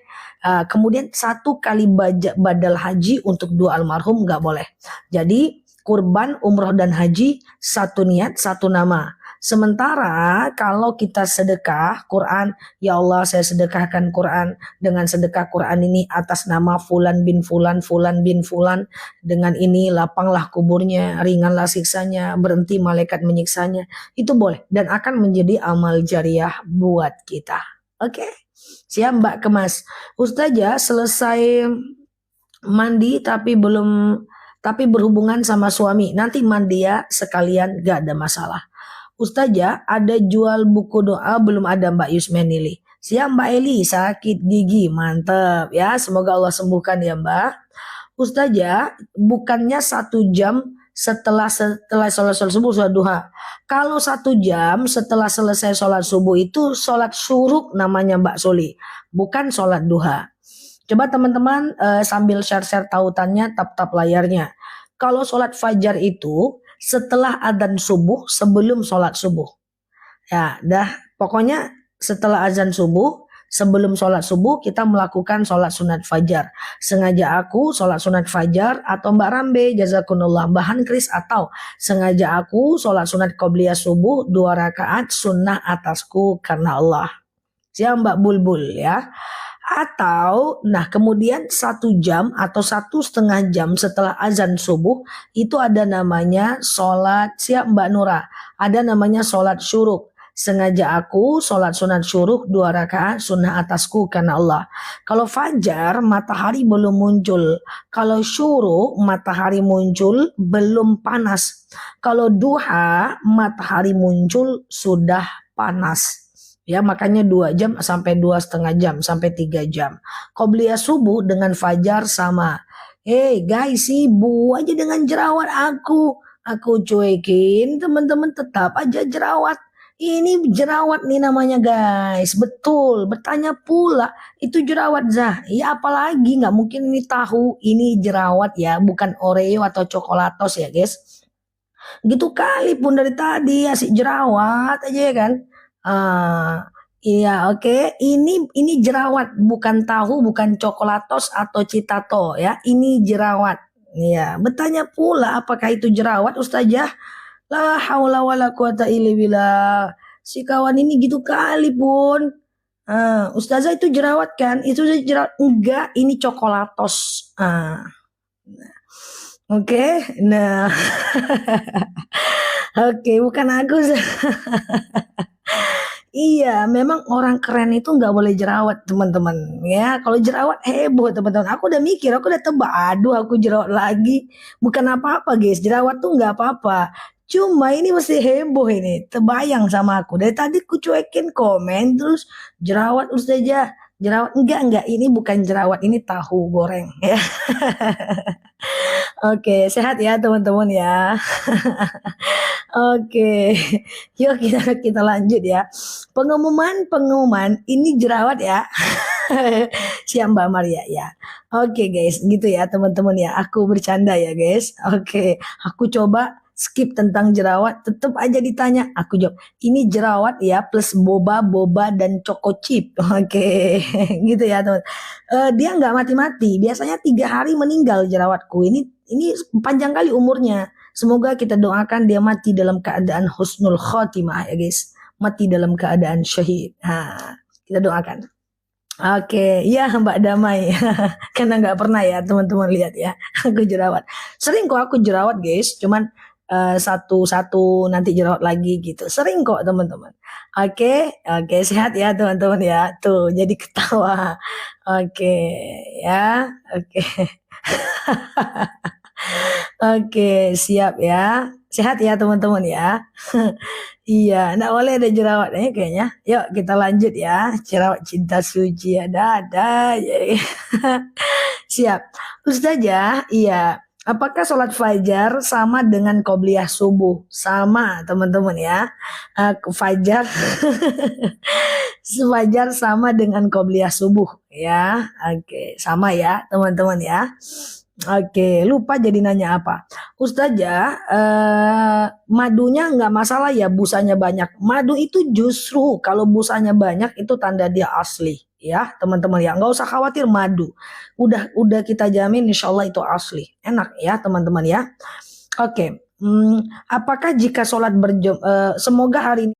Kemudian 1 kali badal haji untuk 2 almarhum nggak boleh. Jadi kurban, umroh dan haji 1 niat 1 nama. Sementara kalau kita sedekah Quran, ya Allah saya sedekahkan Quran, dengan sedekah Quran ini atas nama Fulan bin Fulan, Fulan bin Fulan, dengan ini lapanglah kuburnya, ringanlah siksanya, berhenti malaikat menyiksanya, itu boleh dan akan menjadi amal jariah buat kita. Oke? Siap Mbak Kemas. Ustazah selesai mandi tapi berhubungan sama suami. Nanti mandi ya sekalian, gak ada masalah. Ustazah ada jual buku doa belum ada Mbak Yusmenili. Siap Mbak Eli, sakit gigi, mantap ya. Semoga Allah sembuhkan ya Mbak. Ustazah, bukannya 1 jam setelah sholat subuh sholat duha. Kalau 1 jam setelah selesai sholat subuh itu sholat syuruk namanya Mbak Soli, bukan sholat duha. Coba teman-teman sambil share-share tautannya, tap-tap layarnya. Kalau sholat fajar itu setelah adzan subuh sebelum sholat subuh. Ya, pokoknya setelah azan subuh sebelum sholat subuh kita melakukan sholat sunat fajar. Sengaja aku sholat sunat fajar, atau Mbak Rambe jazakumullah, Mbak Hankris, atau sengaja aku sholat sunat qobliyah subuh 2 rakaat sunnah atasku karena Allah. Siap Mbak Bulbul ya. Atau, nah kemudian 1 jam atau 1,5 jam setelah azan subuh itu ada namanya sholat, siap Mbak Nura, ada namanya sholat syuruk. Sengaja aku sholat sunat syuruk 2 rakaat sunnah atasku karena Allah. Kalau fajar matahari belum muncul. Kalau syuruk matahari muncul belum panas. Kalau duha matahari muncul sudah panas. Ya makanya 2 jam sampai 2,5 jam sampai 3 jam. Qobliyah subuh dengan fajar sama. Guys, sibuk aja dengan jerawat aku. Aku cuekin, teman-teman tetap aja jerawat. Ini jerawat nih namanya guys. Betul, bertanya pula itu jerawat Zah. Ya apalagi nggak mungkin ini tahu ini jerawat ya, bukan Oreo atau coklatos ya guys. Gitu kali pun dari tadi asik jerawat aja ya kan. Ah, iya oke. Ini jerawat bukan tahu, bukan coklatos atau citato ya. Ini jerawat. Iya, bertanya pula apakah itu jerawat Ustazah? La haula wala quwata illa billah. Si kawan ini gitu kali pun. Ustazah itu jerawat kan? Itu jerawat enggak, ini coklatos. Oke. Nah, oke, bukan aku. Iya, memang orang keren itu nggak boleh jerawat, teman-teman. Ya, kalau jerawat heboh, teman-teman. Aku udah mikir, aku udah tebak, aduh, aku jerawat lagi. Bukan apa-apa, guys. Jerawat tuh nggak apa-apa. Cuma ini mesti heboh ini. Terbayang sama aku. Dari tadi aku cuekin komen, terus jerawat Ustazah. Jerawat enggak, ini bukan jerawat, ini tahu goreng ya. Oke, sehat ya teman-teman ya. Oke, yuk kita lanjut ya. Pengumuman ini jerawat ya. Siap Mbak Maria ya. Oke guys, gitu ya teman-teman ya. Aku bercanda ya guys. Oke, aku coba skip tentang jerawat, tetap aja ditanya. Aku jawab, ini jerawat ya plus boba dan choco chip. Oke, gitu ya teman. Dia nggak mati-mati. Biasanya 3 hari meninggal jerawatku. Ini panjang kali umurnya. Semoga kita doakan dia mati dalam keadaan husnul khotimah ya guys. Mati dalam keadaan syahid. Kita doakan. Oke, ya Mbak Damai. Karena nggak pernah ya teman-teman lihat ya. Aku jerawat. Sering kok aku jerawat guys. Cuman satu-satu nanti jerawat lagi gitu. Sering kok teman-teman. Oke, sehat ya teman-teman ya. Tuh, jadi ketawa. Oke, ya. Oke. Oke, siap ya. Sehat ya teman-teman ya. Iya, enggak boleh ada jerawat kayaknya. Yuk kita lanjut ya. Jerawat cinta suci ada. Siap. Ustazah, iya. Apakah sholat fajar sama dengan qobliyah subuh? Sama teman-teman ya. Fajar fajar sama dengan qobliyah subuh ya. Oke, sama ya teman-teman ya. Oke, lupa jadi nanya apa. Ustazah, madunya nggak masalah ya busanya banyak. Madu itu justru kalau busanya banyak itu tanda dia asli. Ya teman-teman ya, nggak usah khawatir madu. Udah kita jamin insya Allah itu asli. Enak ya teman-teman ya. Oke, apakah jika sholat semoga hari ini